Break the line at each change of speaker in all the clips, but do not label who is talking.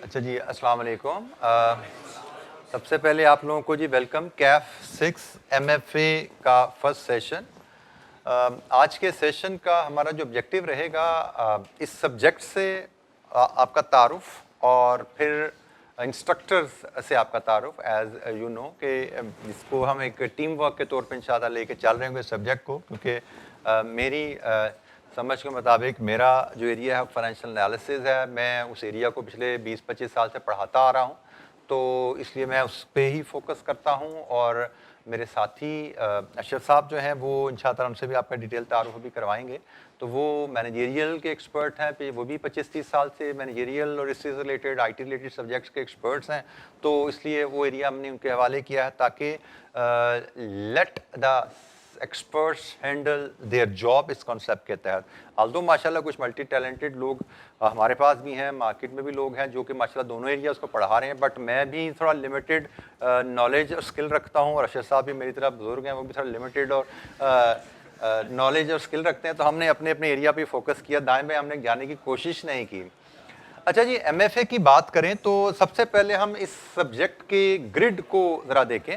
अच्छा जी, अस्सलाम वालेकुम। सबसे पहले आप लोगों को जी वेलकम कैफ 6 MFA का फर्स्ट सेशन। आज के सेशन का हमारा जो ऑब्जेक्टिव रहेगा इस सब्जेक्ट से आपका तारुफ और फिर इंस्ट्रक्टर्स से आपका तारुफ एज यू नो कि जिसको हम एक टीम वर्क के तौर पे इंशाल्लाह लेके चल रहे होंगे सब्जेक्ट को, क्योंकि मेरी समझ के मुताबिक मेरा जो एरिया है फाइनेंशियल एनालिसिस है। मैं उस एरिया को पिछले 20-25 साल से पढ़ाता आ रहा हूँ, तो इसलिए मैं उस पर ही फोकस करता हूँ। और मेरे साथी अशरफ साहब जो हैं वो इंशाअल्लाह हमसे भी आपका डिटेल तारुफ भी करवाएंगे। तो वो मैनेजरियल के एक्सपर्ट हैं, वो भी 25-30 साल से मैनेजरियल और इससे रिलेटेड IT रिलेटेड सब्जेक्ट्स के एक्सपर्ट्स हैं। तो इसलिए वो एरिया हमने उनके हवाले किया है ताकि let the experts handle their job इस कॉन्सेप्ट के तहत। आल्दो माशाल्लाह कुछ मल्टी टैलेंटेड लोग हमारे पास भी हैं, मार्केट में भी लोग हैं जो कि माशाल्लाह दोनों एरियाज को पढ़ा रहे हैं, बट मैं भी थोड़ा लिमिटेड नॉलेज और स्किल रखता हूँ और अशर साहब भी मेरी तरह बुजुर्ग हैं, वो भी थोड़ा लिमिटेड और नॉलेज और स्किल रखते हैं। तो हमने अपने अपने एरिया पे फोकस किया, दाएं बाएं हमने जाने की कोशिश नहीं की। अच्छा जी, MFA की बात करें तो सबसे पहले हम इस सब्जेक्ट के ग्रिड को ज़रा देखें।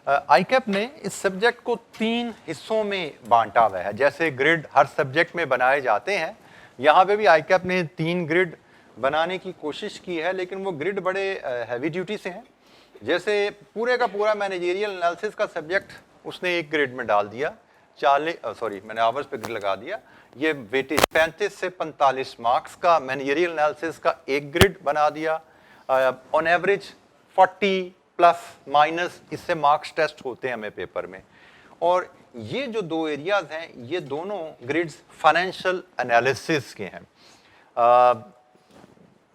ICAP ने इस सब्जेक्ट को 3 हिस्सों में बांटा हुआ है। जैसे ग्रिड हर सब्जेक्ट में बनाए जाते हैं, यहाँ पे भी ICAP ने 3 ग्रिड बनाने की कोशिश की है, लेकिन वो ग्रिड बड़े हैवी ड्यूटी से हैं। जैसे पूरे का पूरा मैनेजरियल एनालिसिस का सब्जेक्ट उसने एक ग्रिड में डाल दिया, मैंने आवर्स पे ग्रिड लगा दिया। ये वेटेज 35 से 45 मार्क्स का मैनेजरियल एनालिसिस का एक ग्रिड बना दिया। ऑन एवरेज 40 प्लस माइनस इससे मार्क्स टेस्ट होते हैं हमें पेपर में। और ये जो दो एरियाज हैं, ये दोनों ग्रिड्स फाइनेंशियल एनालिसिस के हैं।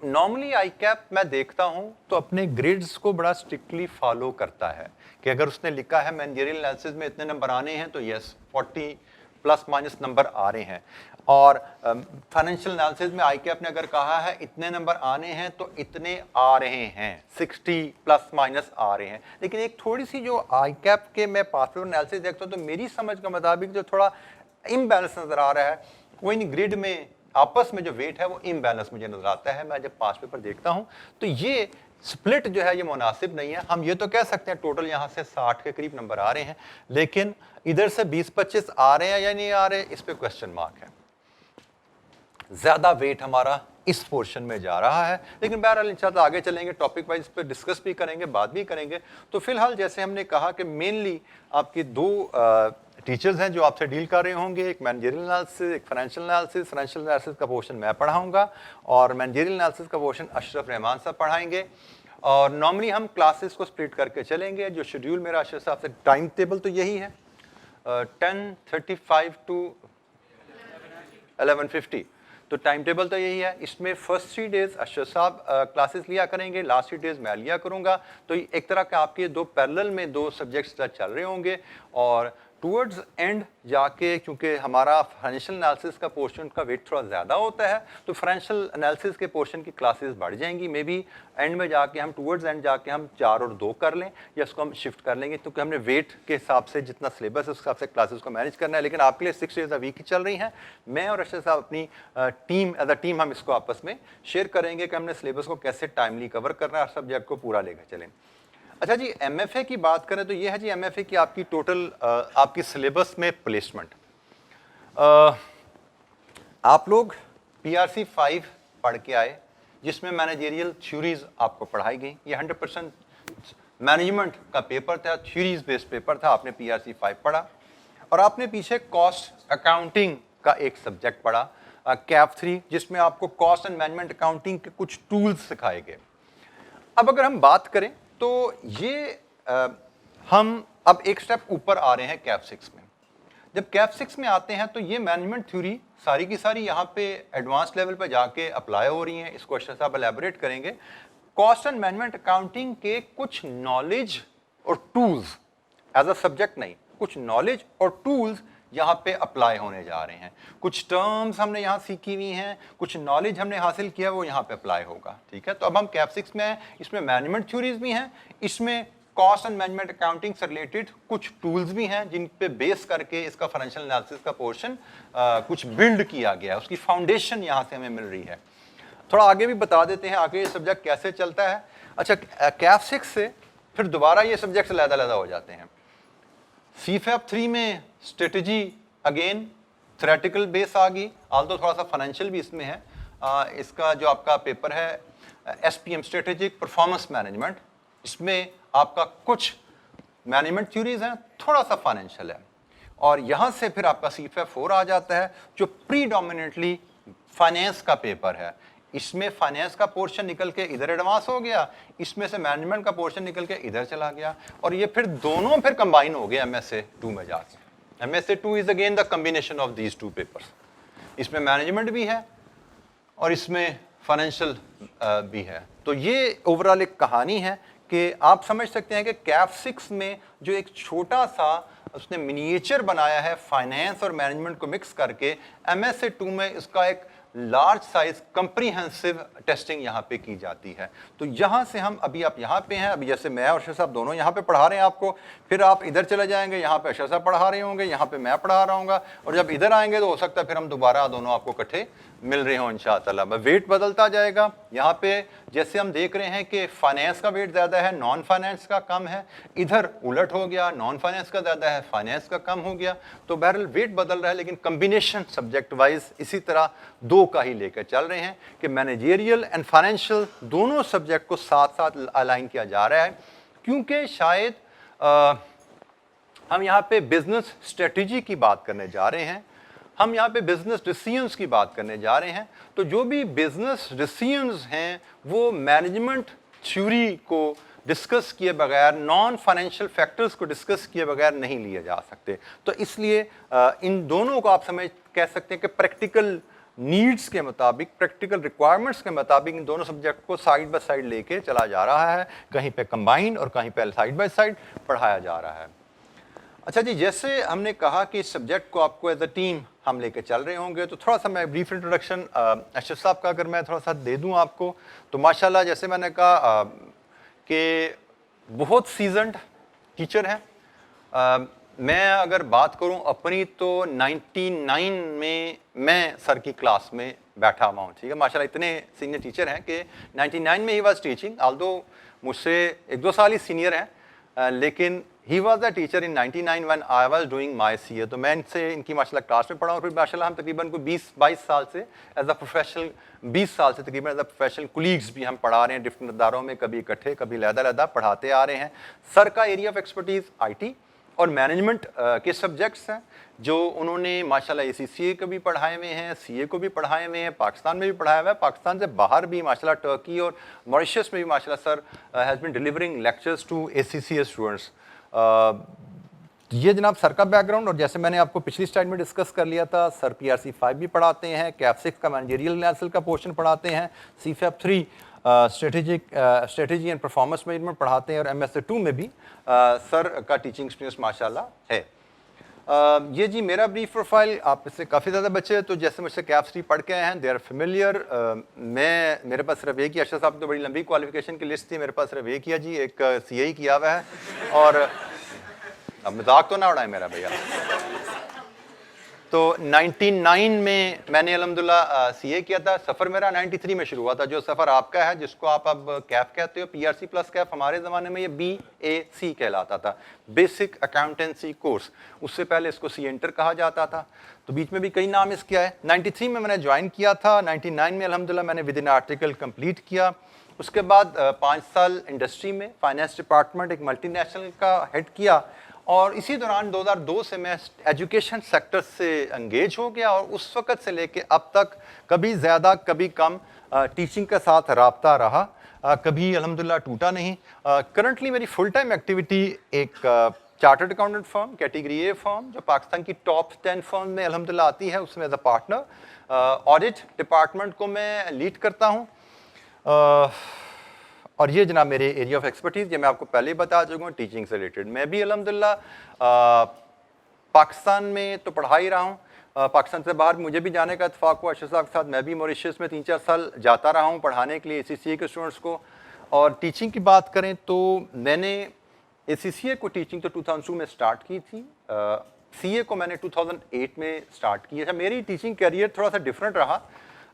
नॉर्मली ICAP मैं देखता हूं तो अपने ग्रिड्स को बड़ा स्ट्रिक्टली फॉलो करता है कि अगर उसने लिखा है मैनेजरियल एनालिसिस में इतने नंबर आने हैं तो यस 40 प्लस माइनस नंबर आ रहे हैं। और फाइनेंशियल एनालिसिस में ICAP ने अगर कहा है इतने नंबर आने हैं तो इतने आ रहे हैं, 60 प्लस माइनस आ रहे हैं। लेकिन एक थोड़ी सी जो ICAP के मैं पास पेपर एनालिसिस देखता हूँ तो मेरी समझ के मुताबिक जो थोड़ा इम्बैलेंस नजर आ रहा है वो इन ग्रिड में आपस में जो वेट है वो इम्बैलेंस मुझे नजर आता है। मैं जब पास पेपर देखता हूँ तो ये स्प्लिट जो है ये मुनासिब नहीं है। हम ये तो कह सकते हैं टोटल यहाँ से 60 के करीब नंबर आ रहे हैं, लेकिन इधर से 20-25 आ रहे हैं या नहीं आ रहे, इस पे क्वेश्चन मार्क है। ज्यादा वेट हमारा इस पोर्शन में जा रहा है, लेकिन बहरहाल इंशाल्लाह आगे चलेंगे, टॉपिक वाइज इस पे डिस्कस भी करेंगे, बात भी करेंगे। तो फिलहाल जैसे हमने कहा कि मेनली आपकी दो टीचर्स हैं जो आपसे डील कर रहे होंगे, एक मैनेजरियल एनालिसिस, एक फाइनेंशियल एनालिसिस। फाइनेंशियल एनालिसिस का पोर्शन मैं पढ़ाऊंगा और मैनेजरियल एनालिसिस का पोर्शन अशरफ रहमान साहब पढ़ाएंगे। और नॉर्मली हम क्लासेस को स्प्लिट करके चलेंगे। जो शेड्यूल मेरा अशरफ साहब से, टाइम टेबल तो यही है 10:35 टू 11:50, तो टाइम टेबल तो यही है। इसमें फर्स्ट 3 डेज अशरफ साहब क्लासेस लिया करेंगे, लास्ट 3 डेज मैं लिया करूंगा। तो एक तरह का आपके दो पैरेलल में दो सब्जेक्ट्स चल रहे होंगे। और टूवर्ड्स एंड जाके क्योंकि हमारा फाइनेंशियल एनालिसिस का पोर्शन का वेट थोड़ा ज़्यादा होता है तो फाइनेंशियल एनालिसिस के पोर्शन की क्लासेस बढ़ जाएंगी। मे बी एंड में जाके हम टूवर्ड्स एंड जाके हम 4 और 2 कर लें या उसको हम शिफ्ट कर लेंगे, क्योंकि हमने वेट के हिसाब से जितना सिलेबस है उस हिसाब से क्लासेस को मैनेज करना है। लेकिन आपके लिए 6 डेज अ वीक ही चल रही हैं। मैं और अशरफ साहब अपनी टीम एज अ टीम हम इसको आपस में शेयर करेंगे कि हमने सिलेबस को कैसे टाइमली कवर करना है और सब्जेक्ट को पूरा लेकर चलें। अच्छा जी, MFA की बात करें तो ये है जी MFA की आपकी टोटल आपकी सिलेबस में प्लेसमेंट। आप लोग PRC 5 पढ़ के आए जिसमें मैनेजरियल थ्योरीज आपको पढ़ाई गई। ये 100% मैनेजमेंट का पेपर था, थ्योरीज बेस्ड पेपर था। आपने PRC 5 पढ़ा और आपने पीछे कॉस्ट अकाउंटिंग का एक सब्जेक्ट पढ़ा, कैप 3, जिसमें आपको कॉस्ट एंड मैनेजमेंट अकाउंटिंग के कुछ टूल्स सिखाए गए। अब अगर हम बात करें तो ये हम अब एक स्टेप ऊपर आ रहे हैं कैप 6 में। जब कैप 6 में आते हैं तो ये मैनेजमेंट थ्योरी सारी की सारी यहाँ पे एडवांस लेवल पे जाके अप्लाई हो रही हैं। इसको अशरफ साहब एलैबोरेट करेंगे। कॉस्ट एंड मैनेजमेंट अकाउंटिंग के कुछ नॉलेज और टूल्स एज अ सब्जेक्ट नहीं, कुछ नॉलेज और टूल्स यहाँ पे अप्लाई होने जा रहे हैं। कुछ टर्म्स हमने यहाँ सीखी हुई हैं, कुछ नॉलेज हमने हासिल किया, वो यहाँ पे अप्लाई होगा। ठीक है, तो अब हम कैप 6 में हैं। इसमें मैनेजमेंट थ्योरीज भी हैं, इसमें कॉस्ट एंड मैनेजमेंट अकाउंटिंग से रिलेटेड कुछ टूल्स भी हैं जिन पे बेस करके इसका फाइनेंशियल एनालिसिस का पोर्शन कुछ बिल्ड किया गया है। उसकी फाउंडेशन यहाँ से हमें मिल रही है। थोड़ा आगे भी बता देते हैं आगे ये सब्जेक्ट कैसे चलता है। अच्छा, कैफ 6 से फिर दोबारा ये सब्जेक्ट्स अलग-अलग हो जाते हैं। CFAP 3 में स्ट्रेटजी अगेन थ्योरेटिकल बेस आ गई, आल्दो थोड़ा सा फाइनेंशियल भी इसमें है। इसका जो आपका पेपर है SPM स्ट्रेटेजिक परफॉर्मेंस मैनेजमेंट, इसमें आपका कुछ मैनेजमेंट थ्योरीज हैं, थोड़ा सा फाइनेंशियल है। और यहाँ से फिर आपका CFAP 4 आ जाता है जो प्रीडोमिनेंटली फाइनेंस का पेपर है। इसमें फाइनेंस का पोर्शन निकल के इधर एडवांस हो गया, इसमें से मैनेजमेंट का पोर्शन निकल के इधर चला गया, और ये फिर दोनों फिर कंबाइन हो गए MSA 2 में जाके। MSA 2 is again the combination of these two papers. इसमें मैनेजमेंट भी है और इसमें फाइनेंशियल भी है। तो ये ओवरऑल एक कहानी है कि आप समझ सकते हैं कि कैफ 6 में जो एक छोटा सा उसने मिनिएचर बनाया है फाइनेंस और मैनेजमेंट को मिक्स करके, MSA 2 में इसका एक लार्ज साइज कंप्रीहेंसिव टेस्टिंग यहाँ पे की जाती है। तो यहाँ से हम अभी आप यहाँ पे हैं, अभी जैसे मैं और अशरफ साहब दोनों यहाँ पे पढ़ा रहे हैं आपको, फिर आप इधर चले जाएंगे, यहाँ पे अशरफ साहब पढ़ा रहे होंगे, यहाँ पे मैं पढ़ा रहा हूँगा, और जब इधर आएंगे तो हो सकता है फिर हम दोबारा दोनों आपको इकट्ठे मिल रहे हों इंशाअल्लाह। वेट बदलता जाएगा। यहाँ पे जैसे हम देख रहे हैं कि फाइनेंस का वेट ज़्यादा है, नॉन फाइनेंस का कम है, इधर उलट हो गया, नॉन फाइनेंस का ज़्यादा है, फाइनेंस का कम हो गया। तो बहरहाल वेट बदल रहा है, लेकिन कम्बिनेशन सब्जेक्ट वाइज इसी तरह दो का ही लेकर चल रहे हैं कि मैनेजेरियल एंड फाइनेंशियल दोनों सब्जेक्ट को साथ साथ अलाइन किया जा रहा है, क्योंकि शायद हम यहाँ पे बिजनेस स्ट्रेटजी की बात करने जा रहे हैं, हम यहाँ पे बिजनेस डिसीजंस की बात करने जा रहे हैं। तो जो भी बिजनेस डिसीजंस हैं वो मैनेजमेंट थ्योरी को डिस्कस किए बगैर, नॉन फाइनेंशियल फैक्टर्स को डिस्कस किए बगैर नहीं लिए जा सकते। तो इसलिए इन दोनों को आप कह सकते हैं कि प्रैक्टिकल नीड्स के मुताबिक, प्रैक्टिकल रिक्वायरमेंट्स के मुताबिक इन दोनों सब्जेक्ट को साइड बाय साइड लेके चला जा रहा है, कहीं पे कंबाइंड और कहीं पे साइड बाय साइड पढ़ाया जा रहा है। अच्छा जी, जैसे हमने कहा कि इस सब्जेक्ट को आपको एज अ टीम हम लेके चल रहे होंगे, तो थोड़ा सा मैं ब्रीफ इंट्रोडक्शन अशरफ साहब का अगर मैं थोड़ा सा दे दूं आपको, तो माशाल्लाह जैसे मैंने कहा कि बहुत सीजन्ड टीचर हैं। मैं अगर बात करूं अपनी तो 99 में मैं सर की क्लास में बैठा हुआ हूँ, ठीक है। माशाल्लाह इतने सीनियर टीचर हैं कि 99 में ही वाज टीचिंग, ऑल्दो मुझसे 1-2 साल ही सीनियर हैं, लेकिन he was the teacher in 99 when I was doing my CA. तो मैं इनसे इनकी माशाल्लाह क्लास में पढ़ा, और फिर माशाल्लाह हम तकरीबन कोई 20-22 साल से एज अ प्रोफेशनल, 20 साल से तकरीबन एज अ प्रोफेशनल कुलीग्स भी हम पढ़ा रहे हैं डिफरेंट अदारों में, कभी इकट्ठे कभी अलग-अलग पढ़ाते आ रहे हैं। सर का एरिया ऑफ एक्सपर्टीज़ IT और मैनेजमेंट के सब्जेक्ट्स हैं, जो उन्होंने माशाल्लाह ACCA को भी पढ़ाए हुए हैं, CA को भी पढ़ाए हुए हैं, पाकिस्तान में भी पढ़ाया हुआ है, पाकिस्तान से बाहर भी माशाल्लाह टर्की और मॉरिशस में भी माशाल्लाह sir has been delivering lectures to ACCA students. ये जनाब सर का बैकग्राउंड, और जैसे मैंने आपको पिछली स्लाइड में डिस्कस कर लिया था, सर PRC 5 भी पढ़ाते हैं, कैफ 6 का मैनेजरियल एनालिसिस का पोर्शन पढ़ाते हैं, CFAP 3 strategy and performance management पढ़ाते हैं, और MSA 2 में भी सर का टीचिंग एक्सपीरियंस माशाल्लाह है। ये जी मेरा ब्रीफ प्रोफाइल, आप इससे काफ़ी ज़्यादा बच्चे तो जैसे मुझसे कैफ 3 पढ़ के आए हैं, दे आर फेमिलियर। मेरे पास सिर्फ एक ही, अशरफ साहब तो बड़ी लंबी क्वालिफिकेशन की लिस्ट थी, मेरे पास सिर्फ एक ही है जी, एक CA किया हुआ है। और अब मजाक तो ना उड़ाए मेरा भैया। तो 99 में मैंने अल्हम्दुलिल्लाह CA किया था। सफ़र मेरा 93 में शुरू हुआ था, जो सफ़र आपका है जिसको आप अब कैफ कहते हो, PRC प्लस कैफ, हमारे ज़माने में ये BAC कहलाता था, बेसिक अकाउंटेंसी कोर्स। उससे पहले इसको C इंटर कहा जाता था, तो बीच में भी कई नाम इसके आए। 93 में मैंने ज्वाइन किया था, 99 में अल्हम्दुलिल्लाह मैंने विद इन आर्टिकल कंप्लीट किया। उसके बाद 5 साल इंडस्ट्री में फाइनेंस डिपार्टमेंट एक मल्टीनेशनल का हेड किया, और इसी दौरान 2002 से मैं एजुकेशन सेक्टर से एंगेज हो गया, और उस वक़्त से लेके अब तक कभी ज़्यादा कभी कम टीचिंग के साथ राब्ता रहा, कभी अल्हम्दुलिल्लाह टूटा नहीं। करंटली मेरी फुल टाइम एक्टिविटी एक chartered accountant firm, category A firm, जो पाकिस्तान की टॉप 10 फर्म में अल्हम्दुलिल्लाह आती है, उसमें as a partner audit department को मैं लीड करता हूँ। और ये जनाब मेरे एरिया ऑफ एक्सपर्टीज़, ये मैं आपको पहले ही बता चुका हूँ, टीचिंग से रिलेटेड। मैं भी अल्हम्दुलिल्लाह पाकिस्तान में तो पढ़ा ही रहा हूँ, पाकिस्तान से बाहर मुझे भी जाने का इत्तेफाक हुआ अशरफ साहब के साथ। मैं भी मॉरिशस में 3-4 साल जाता रहा हूँ पढ़ाने के लिए ACCA के स्टूडेंट्स को। और टीचिंग की बात करें तो मैंने ACCA को टीचिंग तो 2002 में स्टार्ट की थी, CA को मैंने 2008 में स्टार्ट की। अच्छा, मेरी टीचिंग करियर थोड़ा सा डिफरेंट रहा।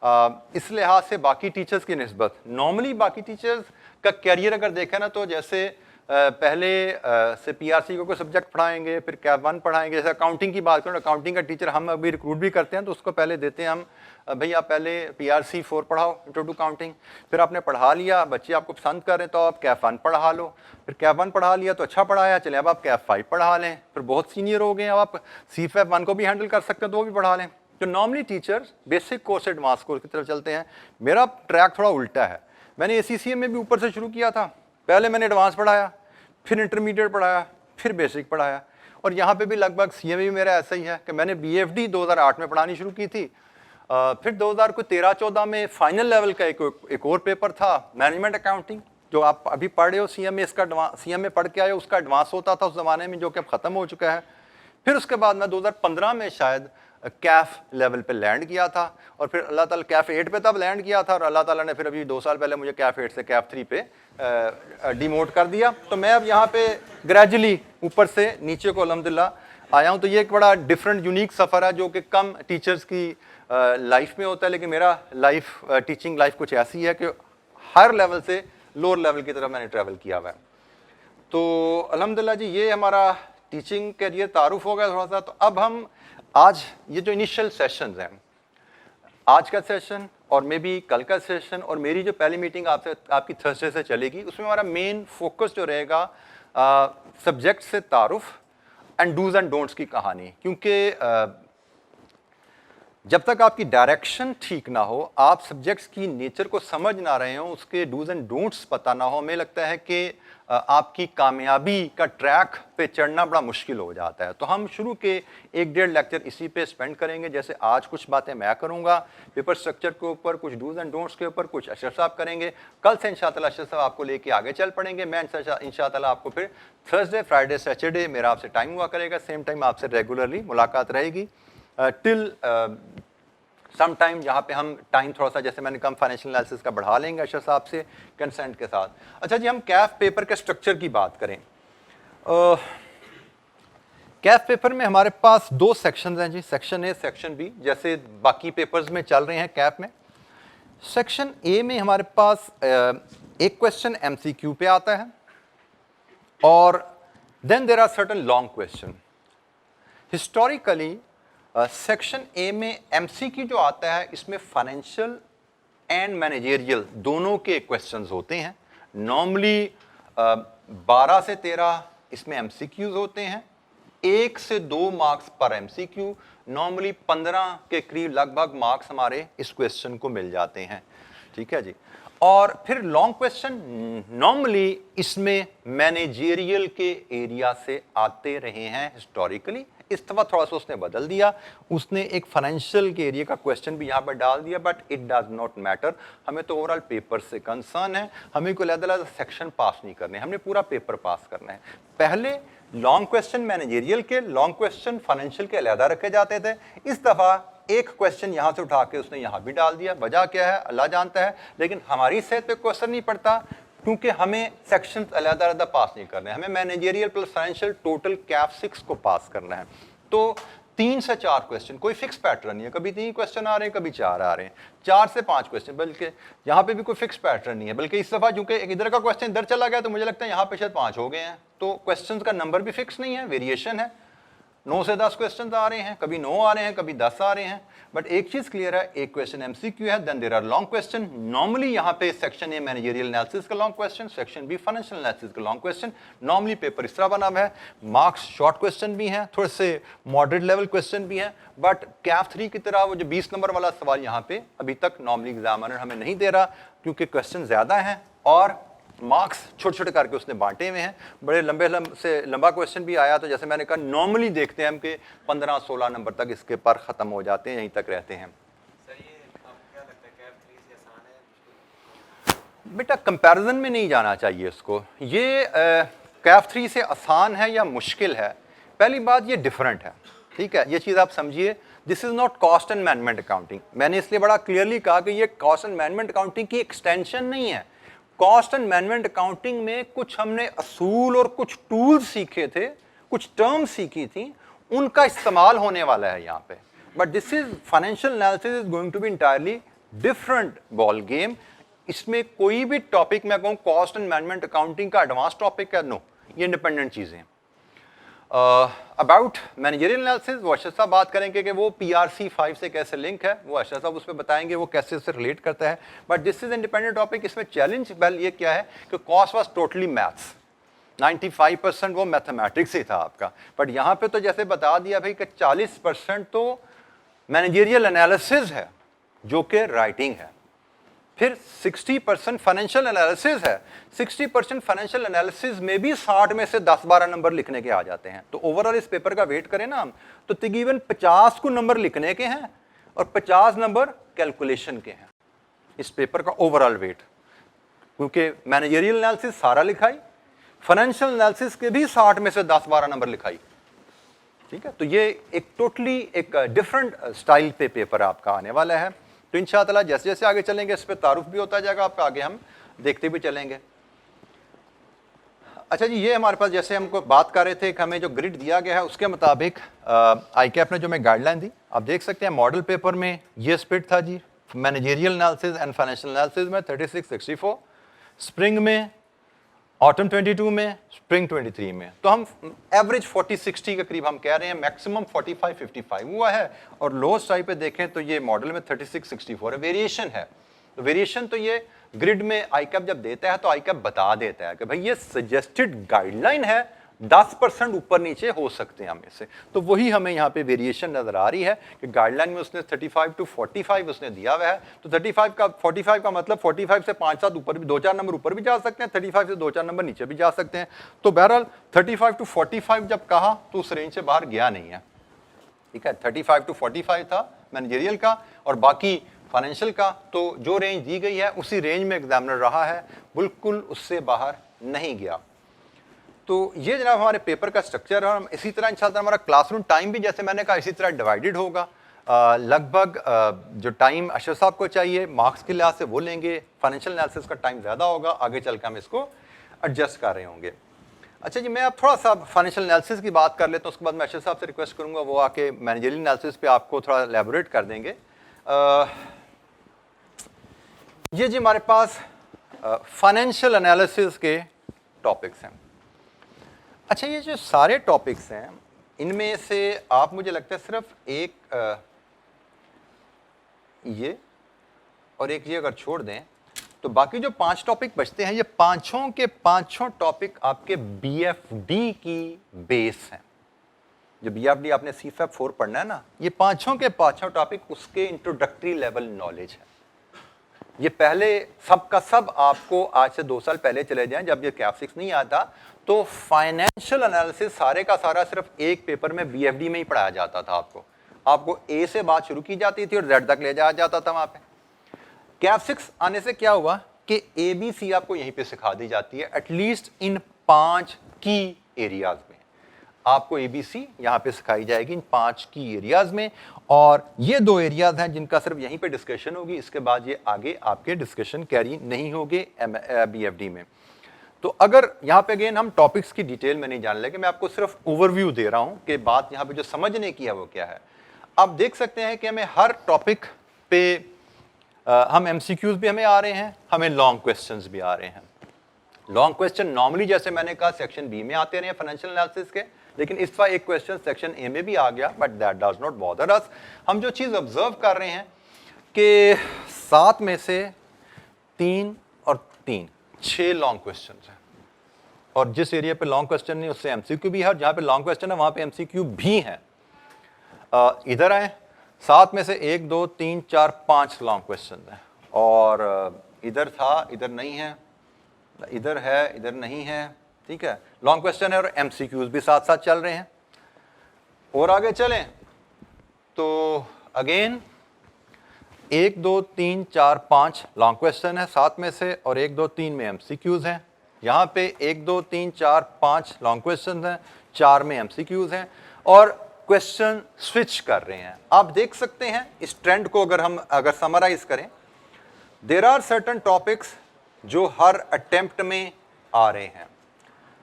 इस लिहाज से बाकी टीचर्स की निस्बत नॉर्मली बाकी टीचर्स का कैरियर अगर देखें ना, तो जैसे पहले से पीआरसी को कोई सब्जेक्ट पढ़ाएंगे, फिर कैफ 1 पढ़ाएंगे। जैसे अकाउंटिंग की बात करें, अकाउंटिंग का टीचर हम अभी रिक्रूट भी करते हैं तो उसको पहले देते हैं हम, भाई आप पहले पीआरसी 4 पढ़ाओ, इंट्रोड्यू अकाउंटिंग। फिर आपने पढ़ा लिया, बच्चे आपको पसंद कर रहे हैं तो आप कैफ 1 पढ़ा लो। फिर कैफ 1 पढ़ा लिया तो अच्छा पढ़ाया, चले अब आप कैफ 5 पढ़ा लें। फिर बहुत सीनियर हो गए, अब आप सीफैफ 1 को भी हैंडल कर सकते हैं तो वो भी पढ़ा लें। जो नॉर्मली टीचर्स बेसिक कोर्स से एडवांस कोर्स की तरफ चलते हैं, मेरा ट्रैक थोड़ा उल्टा है। मैंने एसीसीए में भी ऊपर से शुरू किया था, पहले मैंने एडवांस पढ़ाया, फिर इंटरमीडिएट पढ़ाया, फिर बेसिक पढ़ाया। और यहाँ पे भी लगभग सीए में भी मेरा ऐसा ही है कि मैंने बीएफडी 2008 में पढ़ानी शुरू की थी। फिर 2013-14 में फाइनल लेवल का एक और पेपर था, मैनेजमेंट अकाउंटिंग, जो आप अभी पढ़ रहे हो सीएमए, इसका सीएमए पढ़ के आए हो, उसका एडवांस होता था उस ज़माने में, जो कि अब ख़त्म हो चुका है। फिर उसके बाद मैं 2015 में शायद कैफ लेवल पे लैंड किया था, और फिर अल्लाह ताला कैफ 8 पे तब लैंड किया था, और अल्लाह ताला ने फिर अभी 2 साल पहले मुझे कैफ 8 से कैफ 3 पे डिमोट कर दिया। तो मैं अब यहाँ पे ग्रेजुअली ऊपर से नीचे को अल्हम्दुलिल्लाह आया हूँ। तो ये एक बड़ा डिफरेंट यूनिक सफ़र है जो कि कम टीचर्स की लाइफ में होता है, लेकिन मेरा लाइफ टीचिंग लाइफ कुछ ऐसी है कि हर लेवल से लोअर लेवल की तरफ मैंने ट्रैवल किया हुआ है। तो अल्हम्दुलिल्लाह जी, ये हमारा टीचिंग करियर तारुफ हो गया थोड़ा सा। तो अब हम आज ये जो इनिशियल सेशंस हैं, आज का सेशन और मे बी कल का सेशन और मेरी जो पहली मीटिंग आपसे आपकी थर्सडे से चलेगी, उसमें हमारा मेन फोकस जो रहेगा सब्जेक्ट से तारुफ एंड डूज एंड डोंट्स की कहानी। क्योंकि जब तक आपकी डायरेक्शन ठीक ना हो, आप सब्जेक्ट्स की नेचर को समझ ना रहे हो, उसके डूज एंड डोंट्स पता ना हो, हमें लगता है कि आपकी कामयाबी का ट्रैक पे चढ़ना बड़ा मुश्किल हो जाता है। तो हम शुरू के 1-1.5 लेक्चर इसी पे स्पेंड करेंगे। जैसे आज कुछ बातें मैं करूंगा पेपर स्ट्रक्चर के ऊपर, कुछ डूज एंड डोंट्स के ऊपर, कुछ अशरफ साहब करेंगे। कल से इंशाअल्लाह अशरफ साहब आपको लेके आगे चल पड़ेंगे। मैं इंशाअल्लाह आपको फिर थर्सडे, फ्राइडे, सैटरडे मेरा आपसे टाइम हुआ करेगा, सेम टाइम आपसे रेगुलरली मुलाकात रहेगी टिल सम टाइम, जहाँ पे हम टाइम थोड़ा सा, जैसे मैंने कम फाइनेंशियल एनालिसिस का बढ़ा लेंगे अशरफ साहब से कंसेंट के साथ। अच्छा जी, हम कैफ पेपर के स्ट्रक्चर की बात करें। कैफ पेपर में हमारे पास 2 सेक्शंस हैं जी, सेक्शन ए, सेक्शन बी, जैसे बाकी पेपर्स में चल रहे हैं कैफ में। सेक्शन ए में हमारे पास एक क्वेश्चन एमसीक्यू पे आता है, और then there are certain long question. Historically section A में एमसीक्यू जो आता है, इसमें फाइनेंशियल एंड मैनेजेरियल दोनों के क्वेश्चंस होते हैं। नॉर्मली 12 से 13 इसमें एमसीक्यूज होते हैं, 1 से 2 मार्क्स पर एमसीक्यू। नॉर्मली 15 के करीब लगभग मार्क्स हमारे इस क्वेश्चन को मिल जाते हैं। ठीक है जी। और फिर लॉन्ग क्वेश्चन नॉर्मली इसमें मैनेजेरियल के एरिया से आते रहे हैं हिस्टोरिकली। इस दफा थोड़ा सा उसने बदल दिया, उसने एक फाइनेंशियल के एरिया का क्वेश्चन भी यहाँ पर डाल दिया, but it does not matter. हमें तो ओवरऑल पेपर से कंसर्न है, हमें कोई अलग-अलग सेक्शन पास नहीं करने, हमने पूरा पेपर पास करना है। पहले लॉन्ग क्वेश्चन मैनेजेरियल के, लॉन्ग क्वेश्चन फाइनेंशियल के अलग रखे जाते थे। इस दफा एक क्वेश्चन यहाँ से उठा के उसने यहाँ भी डाल दिया। वजह क्या है अल्लाह जानता है, लेकिन हमारी सेहत पे क्वेश्चन नहीं पड़ता, क्योंकि हमें सेक्शंस अलग-अलग पास नहीं करने, हमें managerial plus financial total Kaif 6 को पास करना है। तो 3 से 4 क्वेश्चन, कोई फिक्स पैटर्न नहीं है, कभी 3 क्वेश्चन आ रहे हैं, कभी 4 आ रहे हैं, 4 से 5 क्वेश्चन, बल्कि यहाँ पे भी कोई फिक्स पैटर्न नहीं है। बल्कि इस दफा चूंकि इधर का क्वेश्चन इधर चला गया, तो मुझे लगता है यहाँ पे शायद 5 हो गए हैं। तो क्वेश्चन का नंबर भी फिक्स नहीं है, वेरिएशन है। 9 से 10 क्वेश्चन आ रहे हैं, कभी 9 आ रहे हैं, कभी 10 आ रहे हैं। बट एक चीज क्लियर है, एक क्वेश्चन एमसीक्यू है, then there are long question. Normally यहाँ पे सेक्शन ए मैनेजेरियल एनालिसिस का long question, section B financial analysis का लॉन्ग क्वेश्चन। नॉर्मली पेपर इस तरह बना हुआ है, मार्क्स शॉर्ट क्वेश्चन भी हैं, थोड़े से मॉडरेट लेवल क्वेश्चन भी हैं, बट कैफ 3 की तरह वो जो 20 नंबर वाला सवाल यहाँ पे अभी तक नॉर्मली एग्जामिनर हमें नहीं दे रहा, क्योंकि क्वेश्चन ज्यादा हैं और मार्क्स छोटे छोटे करके उसने बांटे हुए हैं। बड़े लंबा क्वेश्चन भी आया, तो जैसे मैंने कहा नॉर्मली देखते हैं हम कि 15-16 नंबर तक इसके पर ख़त्म हो जाते हैं, यहीं तक रहते हैं।
सर ये आपको क्या लगता है कैफ 3 से आसान है?
बेटा कंपैरिजन में नहीं जाना चाहिए इसको, ये कैफ 3 से आसान है या मुश्किल है। पहली बात ये डिफरेंट है, ठीक है, ये चीज़ आप समझिए। This is not cost and management accounting. मैंने इसलिए बड़ा क्लियरली कहा कि ये कॉस्ट एंड मैनेजमेंट अकाउंटिंग की एक्सटेंशन नहीं है। कॉस्ट एंड मैनेजमेंट अकाउंटिंग में कुछ हमने असूल और कुछ टूल्स सीखे थे, कुछ टर्म्स सीखी थी, उनका इस्तेमाल होने वाला है यहाँ पे। But this is financial analysis is going to be entirely different ball game. इसमें कोई भी टॉपिक मैं कहूँ कॉस्ट एंड मैनेजमेंट अकाउंटिंग का एडवांस टॉपिक है, नो, ये इंडिपेंडेंट चीजें हैं। अबाउट मैनेजरियल एनालिसिस वो अशरफ साहब बात करेंगे कि वो PRC 5 से कैसे लिंक है, वो अशरफ साहब उस पर बताएंगे वो कैसे उससे रिलेट करता है। But this is independent topic. इसमें चैलेंज वेल ये क्या है कि कॉस्ट वाज टोटली मैथ्स, 95% वो मैथमेटिक्स ही था आपका। बट यहाँ पे तो जैसे बता दिया भाई कि 40% तो मैनेजरियल एनालिसिस है जो कि राइटिंग है, फिर 60% फाइनेंशियल एनालिसिस है। 60% फाइनेंशियल एनालिसिस में भी 60 में से 10-12 नंबर लिखने के आ जाते हैं। तो ओवरऑल इस पेपर का वेट करें ना हम, तो तकरीबन 50 को नंबर लिखने के हैं और 50 नंबर कैलकुलेशन के हैं इस पेपर का ओवरऑल वेट, क्योंकि मैनेजरियल एनालिसिस सारा लिखाई, फाइनेंशियल एनालिसिस के भी 60 में से 10-12 नंबर लिखाई। ठीक है, तो ये एक टोटली एक डिफरेंट स्टाइल पे पेपर आपका आने वाला है। तो इंशाअल्लाह जैसे जैसे आगे चलेंगे इस पे तारुफ भी होता जाएगा आपका, आगे हम देखते भी चलेंगे। अच्छा जी, ये हमारे पास जैसे हमको बात कर रहे थे कि हमें जो ग्रिड दिया गया है उसके मुताबिक ICAP ने जो हमें गाइडलाइन दी, आप देख सकते हैं मॉडल पेपर में ये स्प्लिट था ji, managerial analysis and financial analysis में 36-64, स्प्रिंग में, ऑटम 22 में, स्प्रिंग 23 में। तो हम एवरेज 40-60 के करीब हम कह रहे हैं, मैक्सिमम 45-55 हुआ है। और लोएस्ट टाइप पे देखें तो ये मॉडल में 36-64 है, वेरिएशन है। तो वेरिएशन तो ये ग्रिड में ICAP जब देता है तो ICAP बता देता है कि भाई ये सजेस्टेड गाइडलाइन है, 10% ऊपर नीचे हो सकते हैं हमें से। तो वही हमें यहाँ पे वेरिएशन नजर आ रही है कि गाइडलाइन में उसने 35 to 45 उसने दिया हुआ है। तो 45 का मतलब 45 से 5-7 ऊपर भी, 2-4 नंबर ऊपर भी जा सकते हैं, 35 से 2-4 नंबर नीचे भी जा सकते हैं। तो बहरहाल 35 to 45 जब कहा तो उस रेंज से बाहर गया नहीं है। ठीक है, 35 to 45 था मैनेजरियल का, और बाकी फाइनेंशियल का तो जो रेंज दी गई है उसी रेंज में एग्जामिनर रहा है, बिल्कुल उससे बाहर नहीं गया। तो ये जनाब हमारे पेपर का स्ट्रक्चर है। और इसी तरह इंशाल्लाह हमारा क्लासरूम टाइम भी जैसे मैंने कहा इसी तरह डिवाइडेड होगा। लगभग जो टाइम अशरफ साहब को चाहिए मार्क्स के लिहाज से वो लेंगे, फाइनेंशियल एनालिसिस का टाइम ज़्यादा होगा, आगे चल के हम इसको एडजस्ट कर रहे होंगे। अच्छा जी, मैं अब थोड़ा सा फाइनेंशियल एनालिसिस की बात कर लेता हूँ, उसके बाद मैं अशरफ साहब से रिक्वेस्ट करूँगा वो आके मैनेजरियल एनालिसिस पे आपको थोड़ा एलैबोरेट कर देंगे। ये जी हमारे पास फाइनेंशियल एनालिसिस के टॉपिक्स हैं। अच्छा, ये जो सारे टॉपिक्स हैं इनमें से आप मुझे लगता है सिर्फ एक ये और एक ये अगर छोड़ दें तो बाकी जो 5 टॉपिक बचते हैं, ये पांचों के पांचों टॉपिक आपके BFD की बेस हैं। जो BFD आपने CFAP 4 पढ़ना है ना, ये पांचों के पांचों टॉपिक उसके इंट्रोडक्टरी लेवल नॉलेज है। ये पहले सब का सब आपको आज से 2 साल पहले चले जाएं जब ये कैफ 6 नहीं आता तो फाइनेंशियल एनालिसिस सारे का सारा सिर्फ एक पेपर में BFD में ही पढ़ाया जाता था। आपको A से बात शुरू की जाती थी और Z तक ले जाया जाता था। वहां पे कैफ 6 आने से क्या हुआ कि ABC आपको यहीं पे सिखा दी जाती है, एटलीस्ट इन 5 की एरियाज में आपको ABC यहाँ पे सिखाई जाएगी, इन 5 की एरियाज में। और ये 2 एरियाज हैं जिनका सिर्फ यहीं पे डिस्कशन होगी, इसके बाद ये आगे आपके डिस्कशन कैरी नहीं होंगे BFD में। तो अगर यहाँ पे अगेन हम टॉपिक्स की डिटेल में नहीं जान लेंगे, मैं आपको सिर्फ ओवरव्यू दे रहा हूँ कि बात यहाँ पे जो समझने की है वो क्या है। आप देख सकते हैं कि हमें हर टॉपिक पे हम MCQs भी हमें आ रहे हैं, हमें लॉन्ग क्वेश्चंस भी आ रहे हैं। लॉन्ग क्वेश्चन नॉर्मली जैसे मैंने कहा सेक्शन B में आते रहे फाइनेंशियल एनालिसिस के, लेकिन इस बार एक क्वेश्चन सेक्शन A में भी आ गया, but that does not bother us. हम जो चीज़ ऑब्जर्व कर रहे हैं कि 7 में से 3 और 3 6 लॉन्ग क्वेश्चन हैं, और जिस एरिया पे लॉन्ग क्वेश्चन नहीं उससे MCQ भी है, और जहाँ पे लॉन्ग क्वेश्चन है वहाँ पे MCQ भी है। इधर आए, 7 में से 1 2 3 4 5 लॉन्ग क्वेश्चन हैं, और इधर था, इधर नहीं है, इधर है, इधर नहीं है। ठीक है, लॉन्ग क्वेश्चन है और MCQs भी साथ साथ चल रहे हैं। और आगे चलें तो अगेन 1 2 3 4 5 लॉन्ग क्वेश्चन है 7 में से, और 1 2 3 में MCQs हैं। यहाँ पे 1 2 3 4 5 लॉन्ग क्वेश्चन हैं, 4 में MCQs हैं, और क्वेश्चन स्विच कर रहे हैं। आप देख सकते हैं इस ट्रेंड को अगर समराइज करें, देयर आर सर्टेन टॉपिक्स जो हर अटेम्प्ट में आ रहे हैं,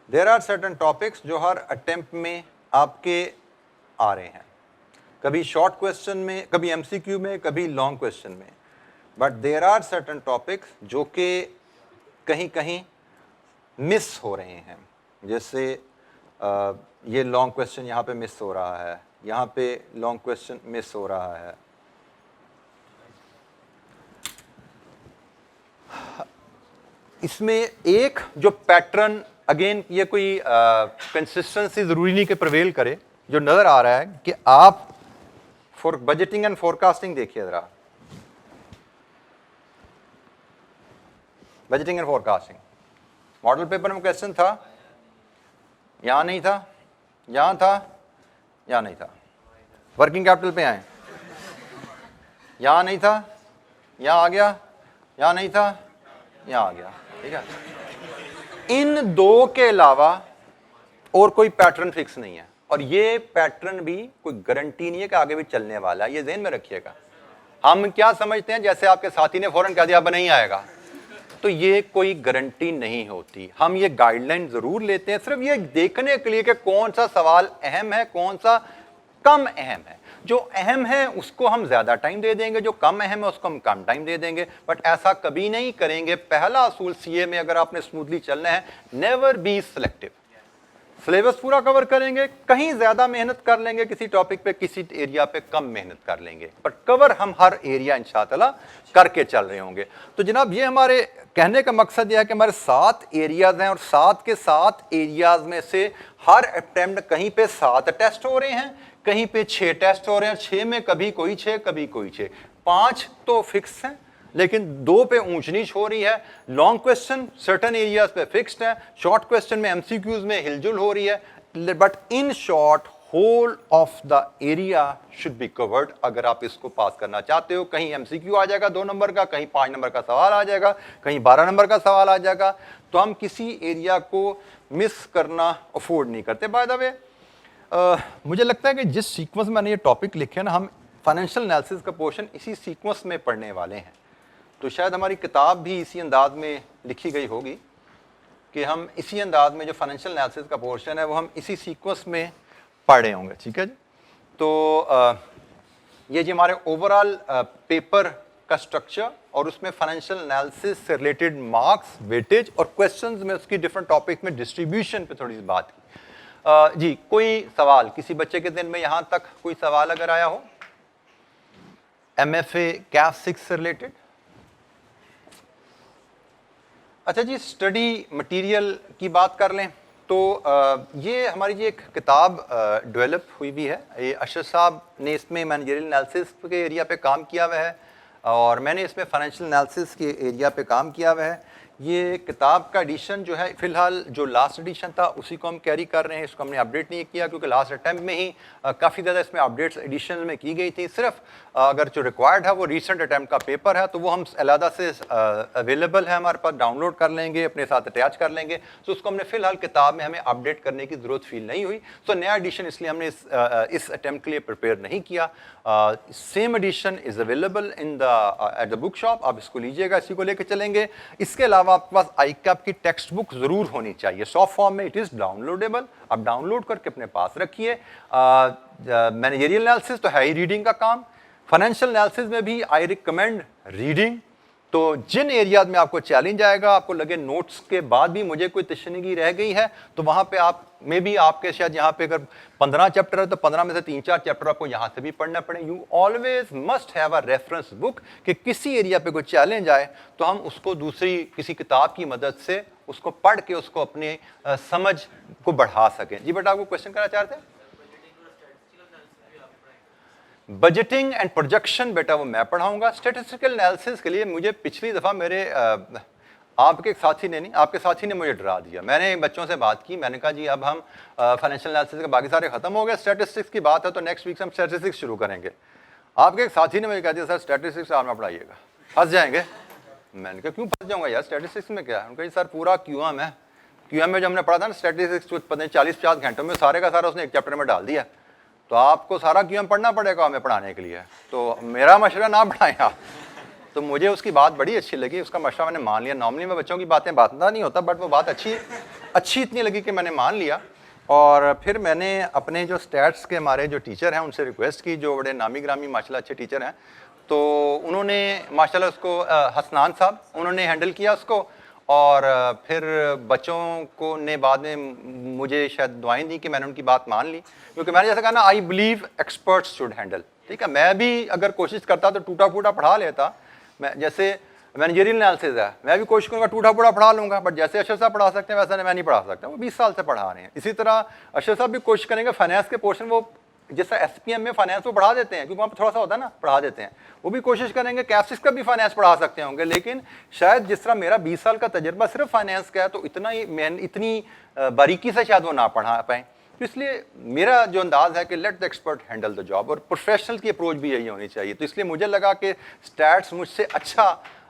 देयर आर सर्टेन टॉपिक्स जो हर अटेम्प्ट में आपके आ रहे हैं, कभी शॉर्ट क्वेश्चन में, कभी MCQ में, कभी लॉन्ग क्वेश्चन में। But there are certain topics जो कि कहीं कहीं मिस हो रहे हैं। जैसे ये लॉन्ग क्वेश्चन यहाँ पे मिस हो रहा है, यहाँ पे लॉन्ग क्वेश्चन मिस हो रहा है। इसमें एक जो पैटर्न, अगेन ये कोई कंसिस्टेंसी जरूरी नहीं कि प्रिवेल करे, जो नजर आ रहा है कि आप फॉर बजटिंग एंड फोरकास्टिंग देखिए जरा, budgeting and forecasting model paper में क्वेश्चन था, यहां नहीं था, यहां था, यहां नहीं था। वर्किंग कैपिटल पे आए, यहां नहीं था, यहां आ गया, यहां नहीं था, यहां आ गया। ठीक है, इन दो के अलावा और कोई पैटर्न फिक्स नहीं है, और ये पैटर्न भी कोई गारंटी नहीं है कि आगे भी चलने वाला है, ये ध्यान में रखिएगा। हम क्या समझते हैं, जैसे आपके साथी ने फौरन कह दिया अब नहीं आएगा, तो ये कोई गारंटी नहीं होती। हम ये गाइडलाइन जरूर लेते हैं सिर्फ ये देखने के लिए कि कौन सा सवाल अहम है, कौन सा कम अहम है। जो अहम है उसको हम ज्यादा टाइम दे देंगे, जो कम अहम है उसको हम कम टाइम दे देंगे, बट ऐसा कभी नहीं करेंगे। पहला असूल सीए में अगर आपने स्मूथली चलना है, नेवर बी सिलेक्टिव। सिलेबस पूरा कवर करेंगे, कहीं ज्यादा मेहनत कर लेंगे किसी टॉपिक पे, किसी एरिया पे कम मेहनत कर लेंगे, बट कवर हम हर एरिया इंशाअल्लाह करके चल रहे होंगे। तो जनाब ये हमारे कहने का मकसद यह है कि हमारे 7 एरियाज हैं, और 7 के 7 एरियाज में से हर अटेम्प्ट कहीं पे 7 टेस्ट हो रहे हैं, कहीं पे 6 टेस्ट हो रहे हैं, 6 में कभी कोई 6 कभी कोई 6, 5 तो फिक्स हैं, लेकिन 2 पे ऊंच नीच हो रही है। लॉन्ग क्वेश्चन सर्टेन एरियाज पे फिक्स्ड है, शॉर्ट क्वेश्चन में एमसीक्यूज में हिलजुल हो रही है, but in short whole of the area should be covered. अगर आप इसको पास करना चाहते हो, कहीं एमसीक्यू आ जाएगा 2 नंबर का, कहीं 5 नंबर का सवाल आ जाएगा, कहीं 12 नंबर का सवाल आ जाएगा, तो हम किसी एरिया को मिस करना अफोर्ड नहीं करते। बाय द वे मुझे लगता है कि जिस सीक्वेंस में मैंने ये टॉपिक लिखे हैं ना, हम फाइनेंशियल एनालिसिस का पोर्शन इसी सीक्वेंस में पढ़ने वाले हैं, तो शायद हमारी किताब भी इसी अंदाज में लिखी गई होगी कि हम इसी अंदाज में जो फाइनेंशियल एनालिसिस का पोर्शन है वो हम इसी सीक्वेंस में पढ़े होंगे। ठीक है जी, तो ये जी हमारे ओवरऑल पेपर का स्ट्रक्चर, और उसमें फाइनेंशियल एनालिसिस से रिलेटेड मार्क्स, वेटेज और क्वेश्चंस में उसकी डिफरेंट टॉपिक में डिस्ट्रीब्यूशन पे थोड़ी सी बात की। जी कोई सवाल किसी बच्चे के दिन में यहां तक कोई सवाल अगर आया हो एमएफए कैफ 6 से रिलेटेड? अच्छा जी, स्टडी मटेरियल की बात कर लें तो ये हमारी जी एक किताब डेवलप हुई भी है। ये अशरफ साहब ने इसमें मैनेजरियल एनालिसिस के एरिया पे काम किया हुआ है, और मैंने इसमें फाइनेंशियल एनालिसिस के एरिया पे काम किया हुआ है। ये किताब का एडिशन जो है, फिलहाल जो लास्ट एडिशन था उसी को हम कैरी कर रहे हैं, इसको हमने अपडेट नहीं किया क्योंकि लास्ट अटैम्प्ट में ही काफ़ी ज़्यादा इसमें अपडेट्स एडिशन में की गई थी। सिर्फ अगर जो रिक्वायर्ड है वो रीसेंट अटैम्प्ट का पेपर है, तो वो हम अलहदा से अवेलेबल है हमारे पास, डाउनलोड कर लेंगे, अपने साथ अटैच कर लेंगे। तो उसको हमने फिलहाल किताब में हमें अपडेट करने की ज़रूरत फील नहीं हुई, तो नया एडिशन इसलिए हमने इस अटैम्प्ट के लिए प्रिपेयर नहीं किया। Same edition is available in the at the book shop, आप इसको लीजिएगा, इसी को लेकर चलेंगे। इसके अलावा आपके पास आईकैप की टेक्स्ट बुक जरूर होनी चाहिए, सॉफ्ट फॉर्म में, इट इज डाउनलोडेबल, आप डाउनलोड करके अपने पास रखिए। मैनेजरियल एनालिसिस तो है ही रीडिंग का काम, फाइनेंशियल एनालिसिस में भी आई रिकमेंड रीडिंग। तो जिन एरियाज में आपको चैलेंज आएगा, आपको लगे नोट्स के बाद भी मुझे कोई तशनीगी रह गई है, तो वहां पे आप मे भी आपके शायद यहाँ पे अगर 15 चैप्टर है तो 15 में से 3-4 चैप्टर आपको यहाँ से भी पढ़ना पड़े। You always must have a reference book कि किसी एरिया पे कोई चैलेंज आए तो हम उसको दूसरी किसी किताब की मदद से उसको पढ़ के उसको अपने समझ को बढ़ा सकें। जी बेटा, आपको क्वेश्चन करना चाहते हैं? बजटिंग एंड प्रोजेक्शन बेटा वो मैं पढ़ाऊंगा। स्टैटिस्टिकल एनालिसिस के लिए मुझे पिछली दफ़ा मेरे आपके एक साथी ने नहीं, आपके साथी ने मुझे डरा दिया। मैंने बच्चों से बात की, मैंने कहा जी अब हम फाइनेंशियल एनालिसिस के बाकी सारे खत्म हो गए, स्टैटिस्टिक्स की बात है तो नेक्स्ट वीक से हम स्टैटिस्टिक्स शुरू करेंगे। आपके एक साथी ने मुझे कहा दिया सर स्टैटिस्टिक्स आप में पढ़ाइएगा, फंस जाएंगे। मैंने कहा क्यों फंस जाऊंगा यार, स्टैटिस्टिक्स में क्या है? उनका जी सर पूरा क्यूएम है, क्यूएम में जो हमने पढ़ा था ना स्टैटिस्टिक्स, पता नहीं 40-50 घंटों में सारे का सारा उसने एक चैप्टर में डाल दिया, तो आपको सारा क्यूएम पढ़ना पड़ेगा हमें पढ़ाने के लिए। तो मेरा मशवरा ना पढ़ाएं आप। तो मुझे उसकी बात बड़ी अच्छी लगी, उसका मशवरा मैंने मान लिया। नॉर्मली मैं बच्चों की बातें बातता नहीं होता, बट वो बात अच्छी इतनी लगी कि मैंने मान लिया। और फिर मैंने अपने जो स्टैट्स के हमारे जो टीचर हैं उनसे रिक्वेस्ट की, जो बड़े नामी ग्रामी माशाल्लाह अच्छे टीचर हैं, तो उन्होंने माशाल्लाह उसको हसनान साहब उन्होंने हैंडल किया उसको, और फिर बच्चों को ने बाद में मुझे शायद दुआएं दी कि मैंने उनकी बात मान ली, क्योंकि मैंने जैसा कहा ना, I believe experts should handle. ठीक है, मैं भी अगर कोशिश करता तो टूटा फूटा पढ़ा लेता। मैं जैसे मैनेजरियल एनालिसिस है, मैं भी कोशिश करूँगा टूटा फूटा पढ़ा लूँगा, बट जैसे अशरफ साहब पढ़ा सकते हैं वैसा मैं नहीं पढ़ा सकता। वो 20 साल से पढ़ा रहे हैं। इसी तरह अशरफ साहब भी कोशिश करेंगे फाइनेंस के पोर्शन, वो जैसा SPM में फाइनेंस वो पढ़ा देते हैं, क्योंकि वहाँ पर थोड़ा सा होता है ना, पढ़ा देते हैं, वो भी कोशिश करेंगे कैफ 6 का भी फाइनेंस पढ़ा सकते होंगे। लेकिन शायद जिस तरह मेरा 20 साल का तजर्बा सिर्फ फाइनेंस का है, तो इतनी बारीकी से शायद वो ना पढ़ा पाएँ। तो इसलिए मेरा जो अंदाज़ है कि late the expert handle the job, और प्रोफेशनल की अप्रोच भी यही होनी चाहिए। तो इसलिए मुझे लगा कि स्टैट्स मुझसे अच्छा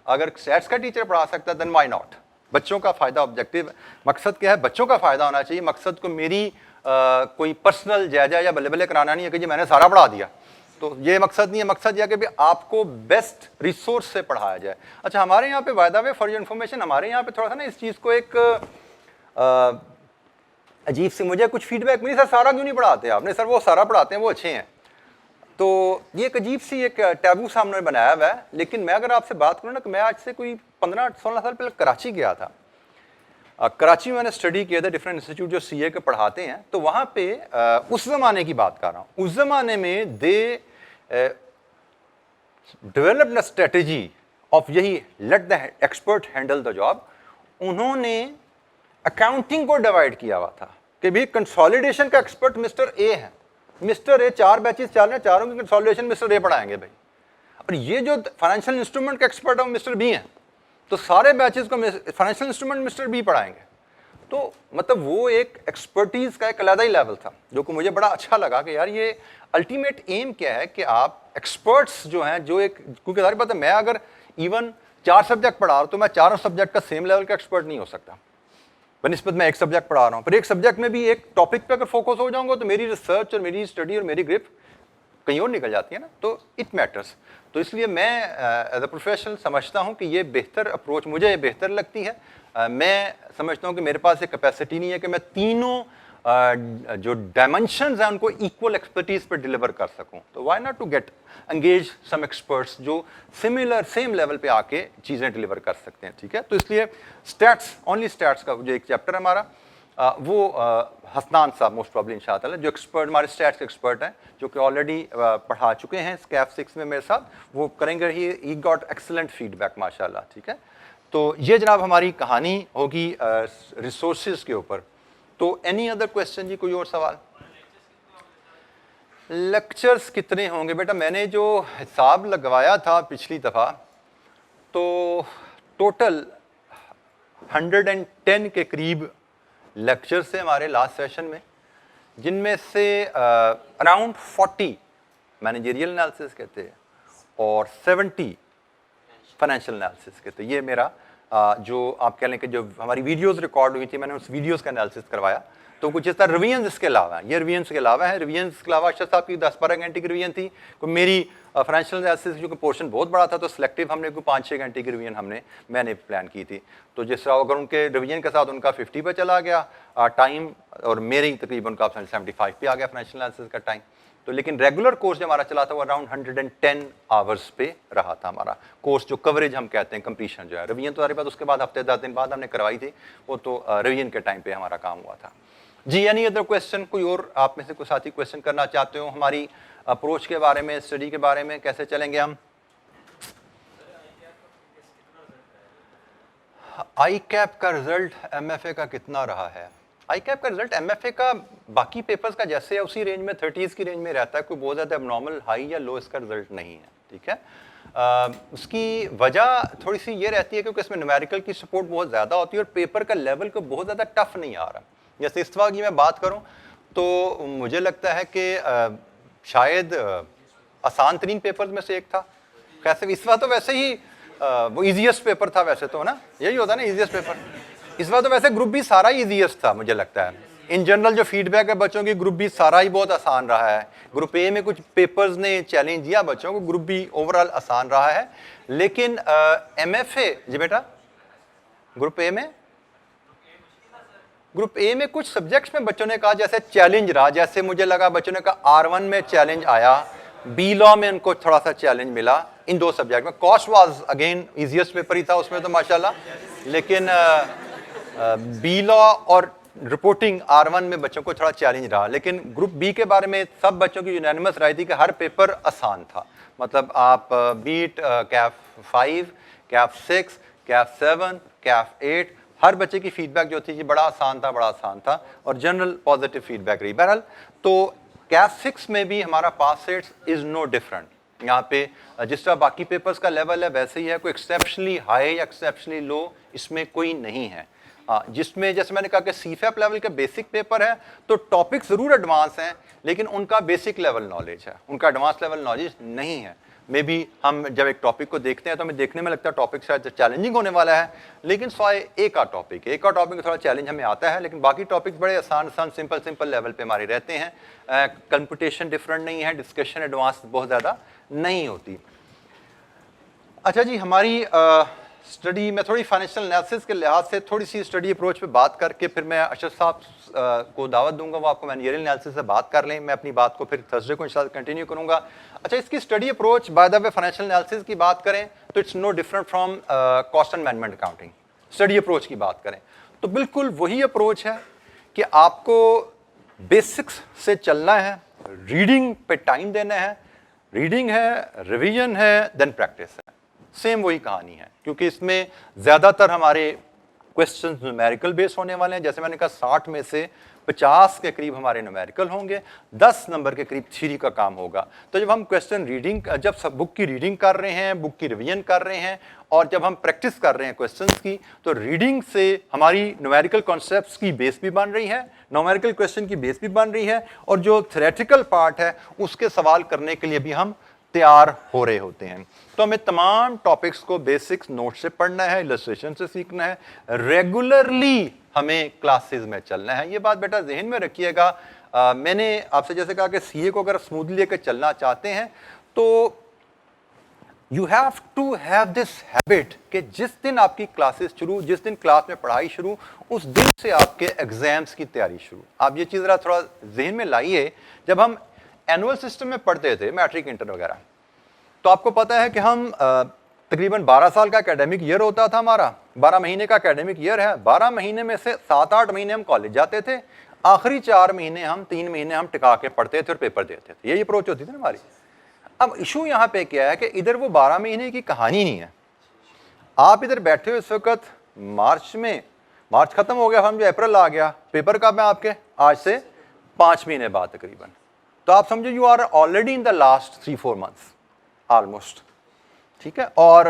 अगर स्टैट्स का टीचर पढ़ा सकता है, देन व्हाई नॉट। बच्चों का फ़ायदा ऑब्जेक्टिव मकसद क्या है, बच्चों का फ़ायदा होना चाहिए। मकसद को मेरी कोई पर्सनल जायजा या बल्ले बल्ले कराना नहीं है कि जी मैंने सारा पढ़ा दिया, तो ये मकसद नहीं है। मकसद यह कि भी आपको बेस्ट रिसोर्स से पढ़ाया जाए। अच्छा, हमारे यहाँ पे वायदा वे फॉर योर इन्फॉर्मेशन, हमारे यहाँ पे थोड़ा सा ना इस चीज़ को एक अजीब सी, मुझे कुछ फीडबैक मिली, सर सारा क्यों नहीं पढ़ाते आपने, सर वो सारा पढ़ाते हैं, वो अच्छे हैं। तो ये एक अजीब सी एक टैबू सामने बनाया हुआ है। लेकिन मैं अगर आपसे बात करूँ ना, कि मैं आज से कोई 15-16 साल पहले कराची गया था। कराची में मैंने स्टडी किया था, डिफरेंट इंस्टीट्यूट जो CA के पढ़ाते हैं। तो वहाँ पे उस ज़माने की बात कर रहा हूँ, उस ज़माने में they developed a strategy of यही let the expert handle the job. उन्होंने अकाउंटिंग को डिवाइड किया हुआ था कि भाई कंसोलिडेशन का एक्सपर्ट मिस्टर ए है, मिस्टर ए 4 बैचेस चल रहे हैं, चारों की कंसोलिडेशन मिस्टर ए पढ़ाएंगे भाई। और ये जो फाइनेंशियल इंस्ट्रूमेंट का एक्सपर्ट है वो मिस्टर बी है, तो सारे बैचेस को फाइनेंशियल इंस्ट्रूमेंट मिस्टर बी पढ़ाएंगे। तो मतलब वो एक एक्सपर्टीज का एक अलग ही लेवल था, जो कि मुझे बड़ा अच्छा लगा कि यार ये अल्टीमेट एम क्या है कि आप एक्सपर्ट्स जो हैं, जो एक, क्योंकि सारी बात है, मैं अगर इवन 4 सब्जेक्ट पढ़ा रहा हूँ तो मैं चारों सब्जेक्ट का सेम लेवल का एक्सपर्ट नहीं हो सकता, बनिस्बत मैं एक सब्जेक्ट पढ़ा रहा हूँ। पर एक सब्जेक्ट में भी एक टॉपिक पे अगर फोकस हो जाऊंगा तो मेरी रिसर्च और मेरी स्टडी और मेरी ग्रिप कहीं और निकल जाती है ना, तो इट मैटर्स। तो इसलिए मैं एज अ प्रोफेशनल समझता हूँ कि ये बेहतर अप्रोच मुझे बेहतर लगती है। मैं समझता हूँ कि मेरे पास एक कैपेसिटी नहीं है कि मैं तीनों जो डायमेंशंस हैं उनको इक्वल एक्सपर्टीज पर डिलीवर कर सकूँ। तो why not to get engage some experts जो सिमिलर सेम लेवल पे आके चीज़ें डिलीवर कर सकते हैं। ठीक है, तो इसलिए स्टैट्स, ओनली स्टैट्स का जो एक चैप्टर है हमारा, वो हसनान साहब मोस्ट प्रॉब्ली इंशाअल्लाह जो एक्सपर्ट हमारे स्टैट्स के एक्सपर्ट हैं, जो कि ऑलरेडी पढ़ा चुके हैं कैफ 6 में मेरे साथ, वो करेंगे। ही गॉट एक्सीलेंट फीडबैक माशाल्लाह। ठीक है, तो ये जनाब हमारी कहानी होगी रिसोर्सेज के ऊपर। तो एनी अदर क्वेश्चन जी, कोई और सवाल? लेक्चर्स कितने होंगे बेटा, मैंने जो हिसाब लगवाया था पिछली दफ़ा, तो टोटल 110 के करीब लेक्चर्स थे हमारे लास्ट सेशन में, जिनमें से अराउंड 40 मैनेजरियल एनालिसिस के थे और 70 फाइनेंशियल एनालिसिस के थे। ये मेरा जो आप कह लें कि जो हमारी वीडियोस रिकॉर्ड हुई थी, मैंने उस वीडियोस का एनालिसिस करवाया। तो कुछ इस तरह रिवीजन इसके अलावा है, ये रिवीजन के अलावा है। रिवीजन के अलावा अशरफ साहब की 10-12 घंटे की रिवीजन थी। कोई मेरी फाइनेंशियल एनालिसिस जो कि पोर्शन बहुत बड़ा था, तो सिलेक्टिव हमने कोई 5-6 घंटे की रिवीजन मैंने प्लान की थी। तो जिस तरह अगर उनके रिवीजन के साथ उनका 50 पे चला गया टाइम, और मेरी तकरीबन उनका 75 पे आ गया फाइनेंशियल एनालिसिस का टाइम। तो लेकिन रेगुलर कोर्स जो हमारा चला था वो अराउंड 110 आवर्स पे रहा था हमारा कोर्स, जो कवरेज हम कहते हैं, कंप्लीशन जो है। रिवीजन तो सारी बात उसके बाद हफ्ते 10 दिन बाद हमने करवाई थी, वो तो रिवीजन के टाइम पे हमारा काम हुआ था जी। एनी अदर क्वेश्चन, कोई और आप में से कोई साथी क्वेश्चन करना चाहते हो हमारी अप्रोच के बारे में, स्टडी के बारे में, कैसे चलेंगे हम? आई कैप का रिजल्ट MFA का कितना रहा है? आई कैप का रिजल्ट MFA का बाकी पेपर्स का जैसे है उसी रेंज में, 30s की रेंज में रहता है। कोई बहुत ज़्यादा एबनॉर्मल हाई या लो इसका रिजल्ट नहीं है। ठीक है, उसकी वजह थोड़ी सी ये रहती है क्योंकि इसमें न्यूमेरिकल की सपोर्ट बहुत ज़्यादा होती है और पेपर का लेवल को बहुत ज़्यादा टफ नहीं आ रहा। जैसे इस वक्त की मैं बात करूं तो मुझे लगता है कि शायद आसान तरीन पेपर्स में से एक था। कैसे इस बार तो वैसे ही वो ईजीएस्ट पेपर था वैसे तो, ना यही होता है ना ईजीएस्ट पेपर। इस बार तो वैसे ग्रुप बी सारा ही ईजीएस्ट था मुझे लगता है। इन जनरल जो फीडबैक है बच्चों की, ग्रुप बी सारा ही बहुत आसान रहा है। ग्रुप ए में कुछ पेपर्स ने चैलेंज दिया बच्चों को, ग्रुप बी ओवरऑल आसान रहा है। लेकिन MFA जी बेटा, ग्रुप ए में कुछ सब्जेक्ट्स में बच्चों ने कहा जैसे चैलेंज रहा, जैसे मुझे लगा बच्चों ने कहा R1 में चैलेंज आया, बी लॉ में उनको थोड़ा सा चैलेंज मिला, इन 2 सब्जेक्ट में। Cost was again easiest paper ही था उसमें तो माशाल्लाह, लेकिन बी लॉ और रिपोर्टिंग R1 में बच्चों को थोड़ा चैलेंज रहा। लेकिन ग्रुप बी के बारे में सब बच्चों की यूनानिमस राय थी कि हर पेपर आसान था। मतलब आप बीट कैफ 5, कैफ 6, कैफ 7, कैफ 8, हर बच्चे की फीडबैक जो थी बड़ा आसान था, बड़ा आसान था, और जनरल पॉजिटिव फीडबैक रही। बहरहाल तो कैफ 6 में भी हमारा पास रेट्स इज नो डिफरेंट। यहाँ पे जिस तरह बाकी पेपर्स का लेवल है वैसे ही है, कोई एक्सेप्शनली हाई या एक्सेप्शनली लो इसमें कोई नहीं है। जिसमें जैसे मैंने कहा कि सीफैप लेवल के बेसिक पेपर है तो टॉपिक ज़रूर एडवांस हैं, लेकिन उनका बेसिक लेवल नॉलेज है, उनका एडवांस लेवल नॉलेज नहीं है। मे बी हम जब एक टॉपिक को देखते हैं तो हमें देखने में लगता है टॉपिक शायद चैलेंजिंग होने वाला है, लेकिन स्वाय एक का टॉपिक में थोड़ा चैलेंज हमें आता है, लेकिन बाकी टॉपिक्स बड़े आसान सिंपल लेवल पे हमारे रहते हैं। कंप्यूटेशन डिफरेंट नहीं है, डिस्कशन एडवांस बहुत ज़्यादा नहीं होती। अच्छा जी, हमारी स्टडी में थोड़ी फाइनेंशियल एनालिसिस के लिहाज से थोड़ी सी स्टडी अप्रोच पे बात करके फिर मैं अशरफ साहब को दावत दूंगा, वो आपको मैनेजरियल एनालिसिस से बात कर लें। मैं अपनी बात को फिर थर्सडे को इंशाल्लाह कंटिन्यू करूंगा। अच्छा, इसकी study approach by the way financial analysis की बात करें तो it's no different from cost and management accounting. Study approach की बात करें तो बिल्कुल वही अप्रोच है कि आपको बेसिक्स से चलना है, रीडिंग पे टाइम देना है, रीडिंग है, रिवीजन है, देन प्रैक्टिस है। सेम वही कहानी है, क्योंकि इसमें ज़्यादातर हमारे क्वेश्चंस न्यूमेरिकल बेस होने वाले हैं। जैसे मैंने कहा 60 में से 50 के करीब हमारे न्यूमेरिकल होंगे, 10 नंबर के करीब थ्योरी का काम होगा। तो जब हम क्वेश्चन रीडिंग, जब सब बुक की रीडिंग कर रहे हैं, बुक की रिवीजन कर रहे हैं, और जब हम प्रैक्टिस कर रहे हैं क्वेश्चंस की, तो रीडिंग से हमारी न्यूमेरिकल कॉन्सेप्ट्स की बेस भी बन रही है, न्यूमेरिकल क्वेश्चन की बेस भी बन रही है, और जो थ्योरेटिकल पार्ट है उसके सवाल करने के लिए भी हम तैयार हो रहे होते हैं। तो हमें तमाम टॉपिक्स को बेसिक्स नोट से पढ़ना है, इलस्ट्रेशन से सीखना है, रेगुलरली हमें क्लासेस में चलना है। ये बात बेटा जहन में रखिएगा। मैंने आपसे जैसे कहा कि सीए को अगर स्मूथली लेकर चलना चाहते हैं तो you have to have this habit कि जिस दिन आपकी क्लासेस शुरू, जिस दिन क्लास में पढ़ाई शुरू, उस दिन से आपके एग्जाम्स की तैयारी शुरू। आप ये चीज़ थोड़ा जहन में लाइए। जब हम एनुअल सिस्टम में पढ़ते थे, मैट्रिक इंटर वगैरह, तो आपको पता है कि हम तकरीबन 12 साल का एकेडमिक ईयर होता था हमारा, 12 महीने का एकेडमिक ईयर है। 12 महीने में से 7-8 महीने हम कॉलेज जाते थे, आखिरी 4 महीने हम 3 महीने हम टिका के पढ़ते थे और पेपर देते थे। यही अप्रोच होती थी ना हमारी। अब इशू यहाँ पे क्या है कि इधर वो 12 महीने की कहानी नहीं है। आप इधर बैठे हो इस वक्त मार्च खत्म हो गया, हम जो अप्रैल आ गया, पेपर कब है आपके? आज से 5 महीने बाद तकरीबन। तो आप समझो you are already in the last 3-4 months almost, ठीक है। और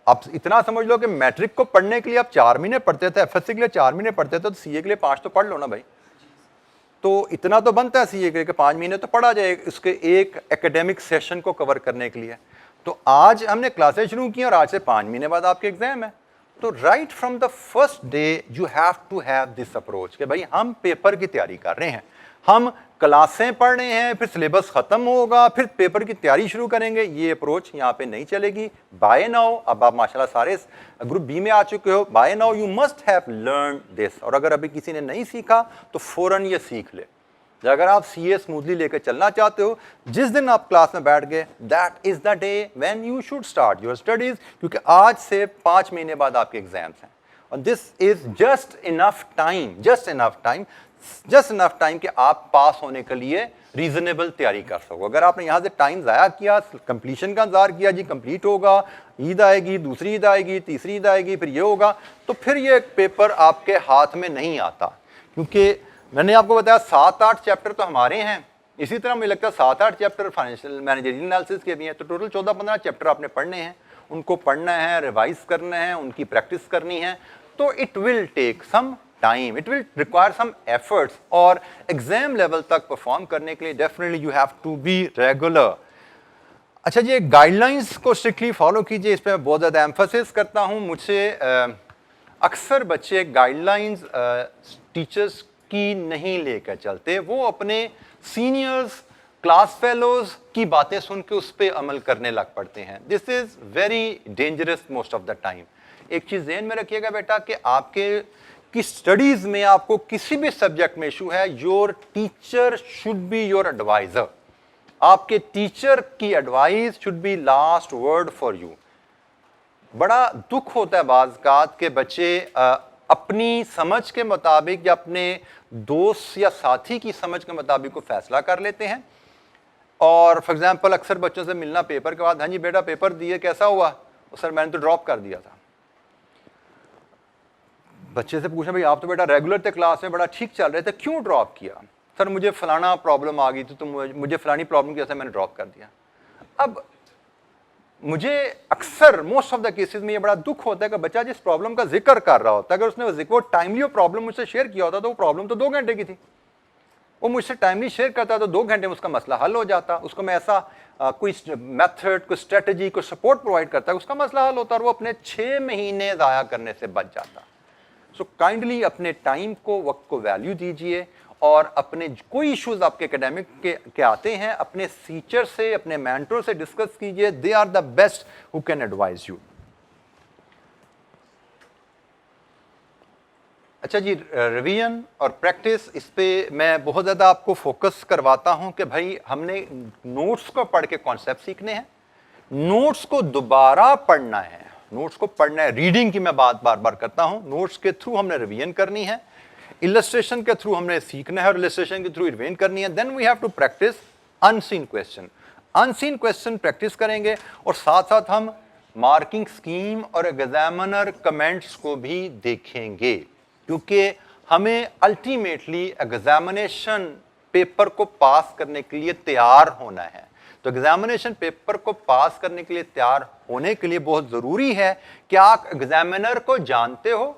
आप इतना समझ लो कि मैट्रिक को पढ़ने के लिए आप 4 महीने पढ़ते थे, एफएससी के लिए 4 महीने पढ़ते थे, तो सीए के लिए 5 तो पढ़ लो ना भाई। तो इतना तो बनता है सीए के लिए कि 5 महीने तो पढ़ा जाए इसके एक एकेडमिक सेशन को कवर करने के लिए। तो आज हमने क्लासेस शुरू की और आज से 5 महीने बाद आपके एग्जाम है। तो right from the first day you have to have this approach कि भाई हम पेपर की तैयारी कर रहे हैं, हम क्लासें पढ़ रहे हैं, फिर सिलेबस खत्म होगा, फिर पेपर की तैयारी शुरू करेंगे। ये अप्रोच यहाँ पे नहीं चलेगी। बाय नाउ, अब आप माशाल्लाह सारे ग्रुप बी में आ चुके हो, by now you must have learn this. और अगर अभी किसी ने नहीं सीखा तो फौरन ये सीख ले। अगर आप सीए स्मूथली लेकर चलना चाहते हो, जिस दिन आप क्लास में बैठ गए, that is the day when you should start your studies, क्योंकि आज से 5 महीने बाद आपके एग्जाम्स हैं। और this is just enough time कि आप पास होने के लिए रीजनेबल तैयारी कर सको। अगर आपने यहाँ से टाइम ज़ाया किया, कंप्लीशन का इंतजार किया, जी कंप्लीट होगा, ईद आएगी, दूसरी ईद आएगी, तीसरी ईद आएगी, फिर ये होगा, तो फिर ये पेपर आपके हाथ में नहीं आता। क्योंकि मैंने आपको बताया 7-8 चैप्टर तो हमारे हैं, इसी तरह मुझे लगता है 7-8 चैप्टर फाइनेंशियल मैनेजरियल एनालिसिस के भी हैं। तो टोटल 14-15 चैप्टर आपने पढ़ने हैं, उनको पढ़ना है, रिवाइज करना है, उनकी प्रैक्टिस करनी है। तो it will take some time, it will require some efforts, और एग्जाम लेवल तक परफॉर्म करने के लिए definitely you have to be regular. अच्छा जी, गाइडलाइंस को स्ट्रिक्टली फॉलो कीजिए, इस पर मैं बहुत ज़्यादा एम्फेसिस करता हूँ। मुझसे अक्सर बच्चे गाइडलाइंस टीचर्स की नहीं लेकर चलते, वो अपने सीनियर्स, क्लास फेलोज की बातें सुन के उस पर अमल करने लग पड़ते हैं। This is very dangerous most of the time. एक चीज़ ध्यान में रखिएगा बेटा कि आपके कि स्टडीज में आपको किसी भी सब्जेक्ट में इशू है, your teacher should be your adviser. आपके टीचर की advice should be last word for you. बड़ा दुख होता है बाज़ के बच्चे अपनी समझ के मुताबिक या अपने दोस्त या साथी की समझ के मुताबिक को फैसला कर लेते हैं। और फॉर एग्जांपल अक्सर बच्चों से मिलना पेपर के बाद, हाँ जी बेटा पेपर दिए कैसा हुआ? सर मैंने तो ड्रॉप कर दिया था। बच्चे से पूछा भाई आप तो बेटा रेगुलर थे क्लास में, बड़ा ठीक चल रहे थे, क्यों ड्रॉप किया? सर मुझे फलाना प्रॉब्लम आ गई थी तो मुझे फलानी प्रॉब्लम की वजह से मैंने ड्रॉप कर दिया। अब मुझे अक्सर मोस्ट ऑफ द केसेस में ये बड़ा दुख होता है कि बच्चा जिस प्रॉब्लम का जिक्र कर रहा होता है, अगर उसने वो जिक्र टाइमली वो प्रॉब्लम मुझसे शेयर किया होता तो वो प्रॉब्लम तो 2 घंटे की थी। वो मुझसे टाइमली शेयर करता तो 2 घंटे में उसका मसला हल हो जाता। उसको मैं ऐसा कोई मेथड, कोई स्ट्रेटजी, कोई सपोर्ट प्रोवाइड करता है, उसका मसला हल होता और वो अपने 6 महीने ज़ाया करने से बच जाता। सो काइंडली अपने टाइम को, वक्त को वैल्यू दीजिए और अपने कोई इश्यूज आपके एकेडमिक के आते हैं अपने टीचर से, अपने मेंटर से डिस्कस कीजिए। They are the best who can advise you. अच्छा जी, रिवीजन और प्रैक्टिस, इस पे मैं बहुत ज़्यादा आपको फोकस करवाता हूं कि भाई हमने नोट्स को पढ़ के कॉन्सेप्ट सीखने हैं, नोट्स को दोबारा पढ़ना है, नोट्स को पढ़ना है। रीडिंग की मैं बात बार बार करता हूं, नोट्स के थ्रू हमने रिवीजन करनी है, इलस्ट्रेशन के थ्रू हमने सीखना है और इलस्ट्रेशन के थ्रू रिवीजन करनी है। Then we have to practice unseen question. Unseen question practice करेंगे और साथ साथ हम मार्किंग स्कीम और एग्जामिनर कमेंट्स को भी देखेंगे, क्योंकि हमें अल्टीमेटली एग्जामिनेशन पेपर को पास करने के लिए तैयार होना है। तो एग्जामिनेशन पेपर को पास करने के लिए तैयार होने के लिए बहुत ज़रूरी है कि आप एग्जामिनर को जानते हो,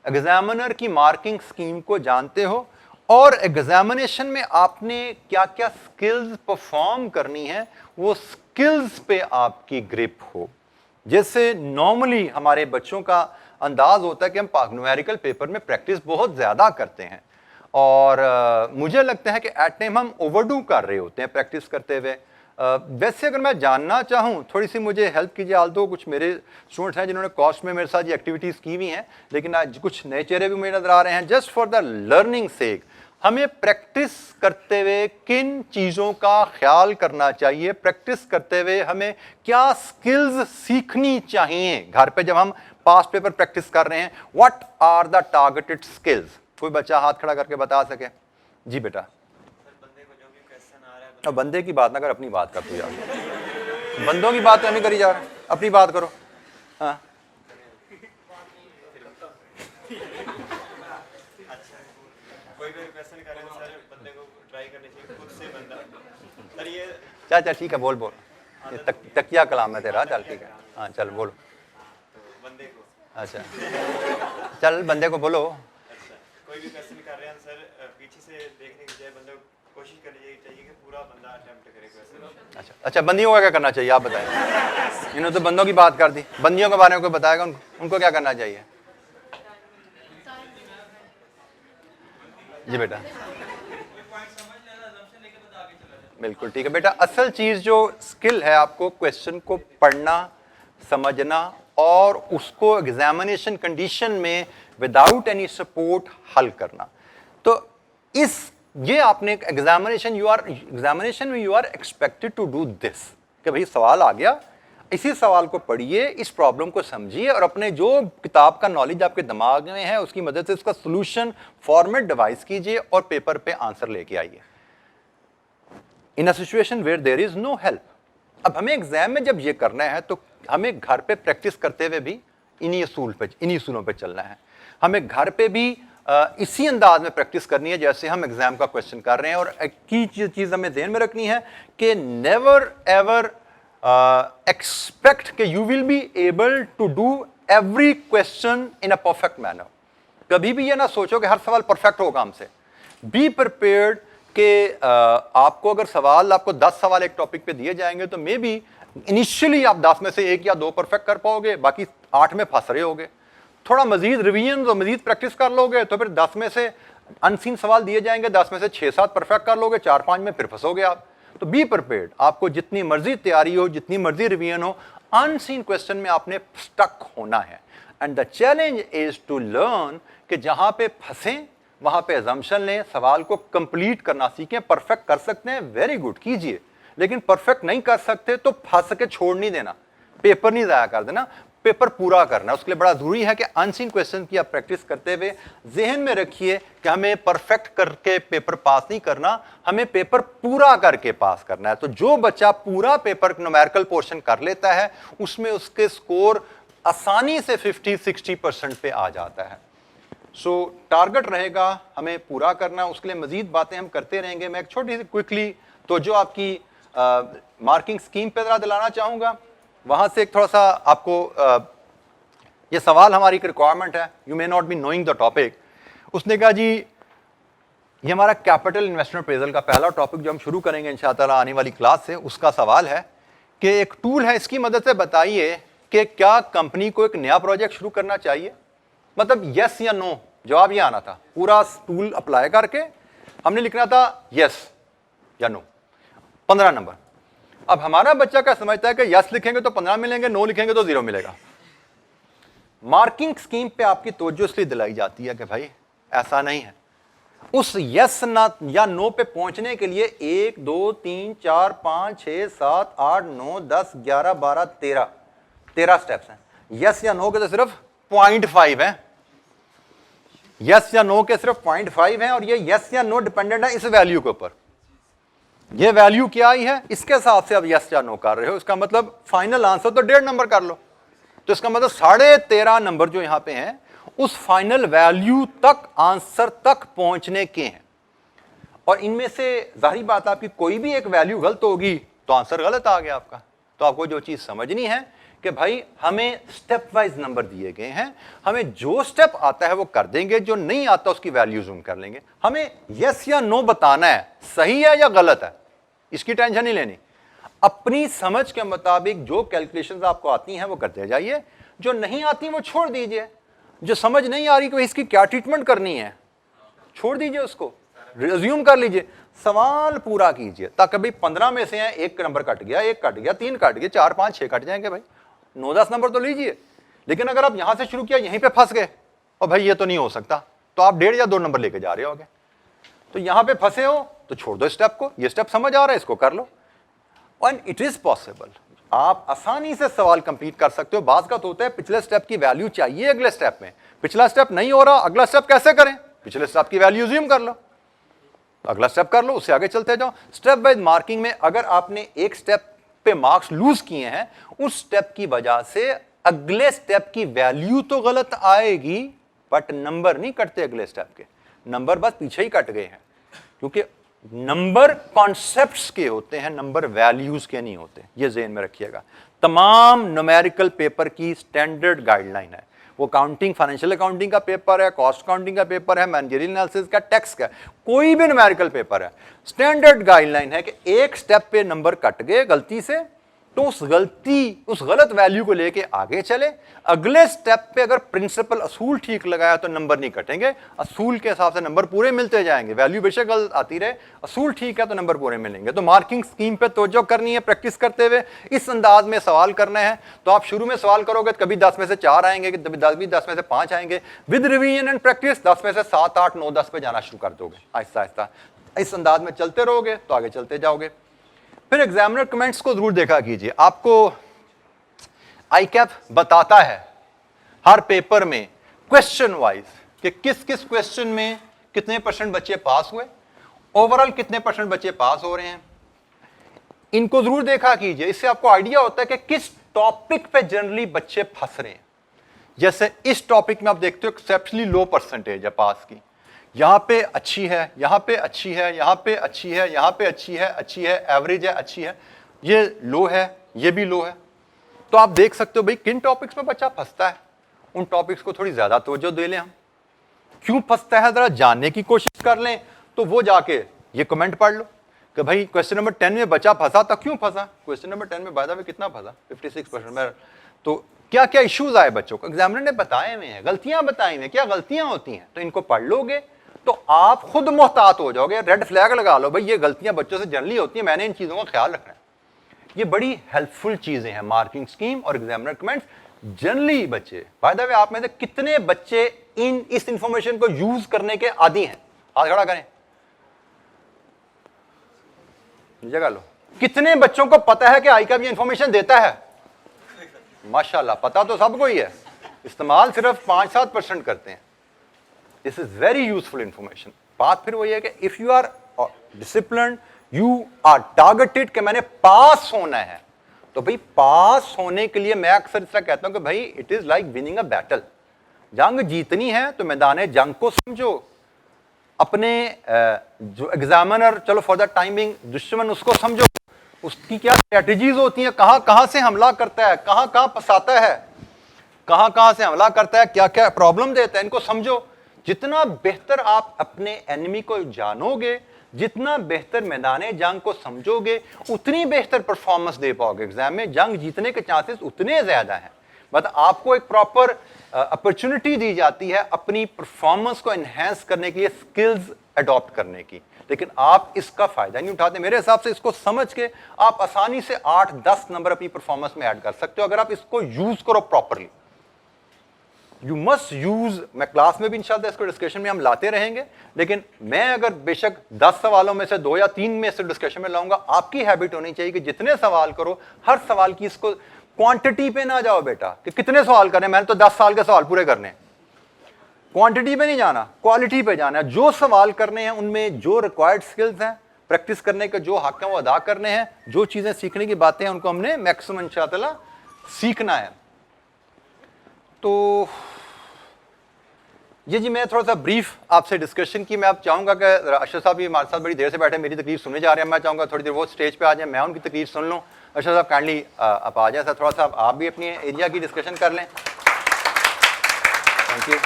एग्जामिनर की मार्किंग स्कीम को जानते हो और एग्जामिनेशन में आपने क्या क्या स्किल्स परफॉर्म करनी है वो स्किल्स पे आपकी ग्रिप हो। जैसे नॉर्मली हमारे बच्चों का अंदाज होता है कि हम न्यूमेरिकल पेपर में प्रैक्टिस बहुत ज़्यादा करते हैं और मुझे लगता है कि एट टाइम हम ओवरडू कर रहे होते हैं प्रैक्टिस करते हुए। वैसे अगर मैं जानना चाहूँ, थोड़ी सी मुझे हेल्प कीजिए। आल्दो कुछ मेरे स्टूडेंट्स हैं जिन्होंने कॉस्ट में मेरे साथ ये एक्टिविटीज़ की हुई हैं, लेकिन आज कुछ नए चेहरे भी मुझे नजर आ रहे हैं। जस्ट फॉर द लर्निंग सेक, हमें प्रैक्टिस करते हुए किन चीज़ों का ख्याल करना चाहिए, प्रैक्टिस करते हुए हमें क्या स्किल्स सीखनी चाहिए घर पे जब हम पास्ट पेपर प्रैक्टिस कर रहे हैं। What are the targeted skills? कोई बच्चा हाथ खड़ा करके बता सके? जी बेटा। अब बंदे की बात ना कर, अपनी बात कर तू यार। बंदों की बात तो नहीं करी जा रहा, अपनी बात करो। हाँ
कोई भी क्वेश्चन करें सर, बंदे को ट्राई करनी चाहिए खुद से बंदा। सर ये
चल ठीक है, बोल बोल। ये तकिया कलाम है तेरा, चल ठीक है। हाँ चल बोलो।
तो बंदे को,
अच्छा चल बंदे को बोलो।
अच्छा कोई भी क्वेश्चन कर रहे हैं सर, पीछे से देखने की बजाय बंदे को कोशिश करनी चाहिए कि पूरा बंदा अटेम्प्ट करे क्वेश्चन।
अच्छा बंदियों को क्या करना चाहिए आप बताएं? इन्होंने तो बंदों की बात कर दी, बंदियों के बारे में कोई बताएगा उनको क्या करना चाहिए? जी बेटा बिल्कुल ठीक है बेटा। असल चीज जो स्किल है आपको क्वेश्चन को पढ़ना, समझना और उसको एग्जामिनेशन कंडीशन में विदाउट एनी सपोर्ट हल करना। तो ये आपने एग्जामिनेशन में you are expected to do this कि भाई सवाल आ गया, इसी सवाल को पढ़िए, इस प्रॉब्लम को समझिए और अपने जो किताब का नॉलेज आपके दिमाग में है उसकी मदद से इसका सोल्यूशन फॉर्मेट डिवाइस कीजिए और पेपर पे आंसर लेके आइए। In a situation where there is no help. अब हमें एग्जाम में जब ये करना है तो हमें घर पे प्रैक्टिस करते हुए भी इन्हीं असूलों पे चलना है। हमें घर पे भी इसी अंदाज में प्रैक्टिस करनी है जैसे हम एग्जाम का क्वेश्चन कर रहे हैं। और एक की चीज हमें ध्यान में रखनी है कि नेवर एवर एक्सपेक्ट कि you will be able to do every question in a perfect manner. कभी भी ये ना सोचो कि हर सवाल परफेक्ट होगा हमसे। बी प्रिपेयर्ड कि आपको अगर आपको 10 सवाल एक टॉपिक पे दिए जाएंगे तो मे बी इनिशियली आप 10 में से 1 या 2 परफेक्ट कर पाओगे, बाकी 8 में फंस रहे होगे। थोड़ा मजीद रिवीजन और मजीद प्रैक्टिस कर लोगे तो फिर 10 में से अनसीन सवाल दिए जाएंगे, 10 में से 6-7 परफेक्ट कर लोगे, 4-5 में फिर फंसोगे आप। तो बी प्रिपेयर्ड, आपको जितनी मर्जी तैयारी हो, जितनी मर्जी रिवीजन हो, अनसीन क्वेश्चन में आपने स्टक होना है। And the challenge is to learn कि जहां पे फंसें वहां पे अजम्पशन लें, सवाल को कंप्लीट करना सीखें। परफेक्ट कर सकते हैं, वेरी गुड कीजिए, लेकिन परफेक्ट नहीं कर सकते तो फंस के छोड़ नहीं देना, पेपर नहीं ज़ाया कर देना, पेपर पूरा करना। उसके लिए बड़ा जरूरी है कि अनसीन क्वेश्चन की आप प्रैक्टिस करते हुए जहन में रखिए कि हमें परफेक्ट करके पेपर पास नहीं करना, हमें पेपर पूरा करके पास करना है। तो जो बच्चा पूरा पेपर न्यूमेरिकल पोर्शन कर लेता है उसमें उसके स्कोर आसानी से 50-60% पे आ जाता है। सो टारगेट रहेगा हमें पूरा करना, उसके लिए मजीद बातें हम करते रहेंगे। मैं एक छोटी सी क्विकली तो जो आपकी मार्किंग स्कीम पे जरा दिलाना चाहूँगा, वहाँ से एक थोड़ा सा आपको ये सवाल हमारी एक रिक्वायरमेंट है, you may not be knowing the topic. उसने कहा जी ये हमारा कैपिटल इन्वेस्टमेंट अप्रेजल का पहला टॉपिक जो हम शुरू करेंगे इंशाअल्लाह आने वाली क्लास से, उसका सवाल है कि एक टूल है, इसकी मदद से बताइए कि क्या कंपनी को एक नया प्रोजेक्ट शुरू करना चाहिए। मतलब यस या नो जवाब ये आना था। पूरा टूल अप्लाई करके हमने लिखना था यस या नो, 15 नंबर। अब हमारा बच्चा क्या समझता है कि यस लिखेंगे तो 15 मिलेंगे, नो लिखेंगे तो 0 मिलेगा। मार्किंग स्कीम पे आपकी तवज्जो इसलिए दिलाई जाती है कि भाई ऐसा नहीं है। उस यस ना या नो पे पहुंचने के लिए 1 2 3 4 5 6 7 8 9 10 11 12 13 स्टेप्स हैं। यस या नो के तो सिर्फ 0.5 है, यस या नो के सिर्फ 0.5 है, और ये यस या नो डिपेंडेंट है इस वैल्यू के ऊपर। ये वैल्यू क्या आई है इसके हिसाब से आप यस या नो कर रहे हो। इसका मतलब फाइनल आंसर तो 1.5 नंबर कर लो, तो इसका मतलब 13.5 नंबर जो यहां पे हैं उस फाइनल वैल्यू तक, आंसर तक पहुंचने के हैं। और इनमें से जाहिर बात आपकी कोई भी एक वैल्यू गलत होगी तो आंसर गलत आ गया आपका। तो आपको जो चीज समझनी है कि भाई हमें स्टेप वाइज नंबर दिए गए हैं, हमें जो स्टेप आता है वो कर देंगे, जो नहीं आता उसकी वैल्यू जूम कर लेंगे। हमें यस या नो बताना है, सही है या गलत है, इसकी टेंशन नहीं लेनी। अपनी समझ के मुताबिक जो कैलकुलेशंस आपको आती हैं वो करते जाइए, जो नहीं आती वो छोड़ दीजिए। जो समझ नहीं आ रही कि इसकी क्या ट्रीटमेंट करनी है छोड़ दीजिए, उसको रिज्यूम कर लीजिए, सवाल पूरा कीजिए, ताकि भाई 15 में से हैं 1 नंबर कट गया, 1 कट गया, 3 कट गया, 4 5 6 कट जाएंगे, भाई 9-10 नंबर तो लीजिए। लेकिन अगर आप यहां से शुरू किया यहीं पे फंस गए और भाई ये तो नहीं हो सकता, तो आप 1.5 या 2 नंबर लेके जा रहे होगे। तो यहां पे फंसे हो तो छोड़ दो स्टेप को, ये स्टेप समझ आ रहा है इसको कर लो, एंड इट इज पॉसिबल। आप आसानी से सवाल कंप्लीट कर सकते हो। बात का तो होता है पिछले स्टेप की वैल्यू चाहिए अगले स्टेप में, पिछला स्टेप नहीं हो रहा, अगला स्टेप कैसे करें, पिछले स्टेप की वैल्यू ज़ूम कर लो, अगला स्टेप कर लो, उससे आगे चलते जाओ। स्टेप वाइज मार्किंग में अगर आपने एक स्टेप पे मार्क्स लूज किए हैं, उस स्टेप की वजह से अगले स्टेप की वैल्यू तो गलत आएगी, बट नंबर नहीं कटते अगले स्टेप के, नंबर बस पीछे ही कट गए हैं, क्योंकि नंबर कॉन्सेप्ट्स के होते हैं, नंबर वैल्यूज के नहीं होते। ये ज़हन में रखिएगा। तमाम न्यूमेरिकल पेपर की स्टैंडर्ड गाइडलाइन है, वो काउंटिंग, फाइनेंशियल अकाउंटिंग का पेपर है, कॉस्ट अकाउंटिंग का पेपर है, मैनेजरियल एनालिसिस का, टैक्स का, कोई भी न्यूमेरिकल पेपर है, स्टैंडर्ड गाइडलाइन है कि एक स्टेप पे नंबर कट गए गलती से तो उस गलत वैल्यू को लेके आगे चले। अगले स्टेप पे अगर प्रिंसिपल असूल ठीक लगाया तो नंबर नहीं कटेंगे, असूल के हिसाब से नंबर पूरे मिलते जाएंगे। वैल्यू बेशक गलत आती रहे, असूल ठीक है तो नंबर पूरे मिलेंगे। तो मार्किंग स्कीम पे तवज्जो करनी है, प्रैक्टिस करते हुए इस अंदाज में सवाल करने हैं। तो आप शुरू में सवाल करोगे तो कभी 10 में से 4 आएंगे, कभी 10 में से 5 आएंगे। विद रिवीजन एंड प्रैक्टिस 10 में से 7 8 9 10 पे जाना शुरू कर दोगे। आहिस्ता आहिस्ता इस अंदाज में चलते रहोगे तो आगे चलते जाओगे। फिर एग्जामिनर कमेंट्स को जरूर देखा कीजिए। आपको आईकैप बताता है हर पेपर में क्वेश्चन वाइज कि किस किस क्वेश्चन में कितने % बच्चे पास हुए, ओवरऑल कितने % बच्चे पास हो रहे हैं, इनको जरूर देखा कीजिए। इससे आपको आइडिया होता है कि किस टॉपिक पे जनरली बच्चे फंस रहे हैं। जैसे इस टॉपिक में आप देखते हो एक्सेप्शनली लो परसेंटेज है पास की, यहां पे अच्छी है, यहां पे अच्छी है, यहां पे अच्छी है, यहां पे अच्छी है, अच्छी है, एवरेज है, अच्छी है, ये लो है, ये भी लो है। तो आप देख सकते हो भाई किन टॉपिक्स में बच्चा फंसता है, उन टॉपिक्स को थोड़ी ज्यादा तवज्जो दे लें हम। क्यों फंसता है जरा जानने की कोशिश कर लें, तो वो जाके ये कमेंट पढ़ लो कि भाई क्वेश्चन नंबर 10 में बच्चा फंसा था, क्यों फंसा। क्वेश्चन नंबर 10 में बाय द वे कितना फंसा, 56% में। तो क्या क्या इश्यूज आए बच्चों को, एग्जामिनर ने बताए हुए हैं, गलतियां बताई हुई हैं, क्या गलतियां होती हैं, तो इनको पढ़ लोगे तो आप खुद मोहतात हो जाओगे। रेड फ्लैग लगा लो भाई, ये गलतियां बच्चों से जनरली होती हैं, मैंने इन चीजों का ख्याल रखना है। ये बड़ी हेल्पफुल चीजें हैं मार्किंग स्कीम और एग्जामिनर कमेंट्स। जनरली बच्चे, बाय द वे आप में से कितने बच्चे इस इंफॉर्मेशन को यूज करने के आदी हैं, हाथ खड़ा करें, जगह लो। कितने बच्चों को पता है कि iCAP ये इंफॉर्मेशन देता है? माशाल्लाह, पता तो सबको ही है, इस्तेमाल सिर्फ 5-7% करते हैं। This is very useful information. बात फिर वही है कि if you are disciplined, you are targeted कि मैंने पास होना है, तो भाई पास होने के लिए मैं अक्सर इसलिए कहता हूं कि भाई it is like winning a battle. जंग जीतनी है तो मैदान जंग को समझो, अपने जो एग्जामिनर, चलो फॉर द टाइमिंग दुश्मन उसको समझो, उसकी क्या स्ट्रेटजीज होती हैं, कहां कहां से हमला करता है, कहां कहां फंसाता है, कहां कहां से हमला करता है, क्या क्या प्रॉब्लम देता है, इनको समझो। जितना बेहतर आप अपने एनिमी को जानोगे, जितना बेहतर मैदान जंग को समझोगे, उतनी बेहतर परफॉर्मेंस दे पाओगे एग्जाम में। जंग जीतने के चांसेस उतने ज्यादा हैं। मतलब आपको एक प्रॉपर अपॉर्चुनिटी दी जाती है अपनी परफॉर्मेंस को एनहेंस करने के लिए, स्किल्स अडॉप्ट करने की, लेकिन आप इसका फायदा नहीं उठाते। मेरे हिसाब से इसको समझ के आप आसानी से 8-10 नंबर अपनी परफॉर्मेंस में ऐड कर सकते हो, अगर आप इसको यूज करो प्रॉपरली। यू मस्ट यूज, मैं क्लास में भी इंशाल्लाह इसको डिस्कशन में हम लाते रहेंगे, लेकिन मैं अगर बेशक 10 सवालों में से 2 या 3 में से डिस्कशन में लाऊंगा, आपकी हैबिट होनी चाहिए कि जितने सवाल करो, हर सवाल की इसको क्वांटिटी पे ना जाओ बेटा कि कितने सवाल करने, मैंने तो 10 साल के सवाल पूरे करने। क्वांटिटी पे नहीं जाना, क्वालिटी पे जाना है। जो सवाल करने हैं उनमें जो रिक्वायर्ड स्किल्स हैं, प्रैक्टिस करने के जो हक हैं वो अदा करने हैं, जो चीजें सीखने की बातें हैं उनको हमने मैक्सिमम इंशाअल्लाह सीखना है। तो ये जी मैं थोड़ा सा ब्रीफ आपसे डिस्कशन की। मैं आप चाहूंगा कि अशरफ साहब भी हमारे साथ बड़ी देर से बैठे, मेरी तकलीफ सुनने जा रहे हैं, मैं चाहूंगा थोड़ी देर वो स्टेज पे आ जाए, मैं उनकी तकलीफ सुन लूँ। अशरफ साहब काइंडली आप आ जाए सर, थोड़ा सा आप भी अपनी एरिया की डिस्कशन कर लें। Thank you.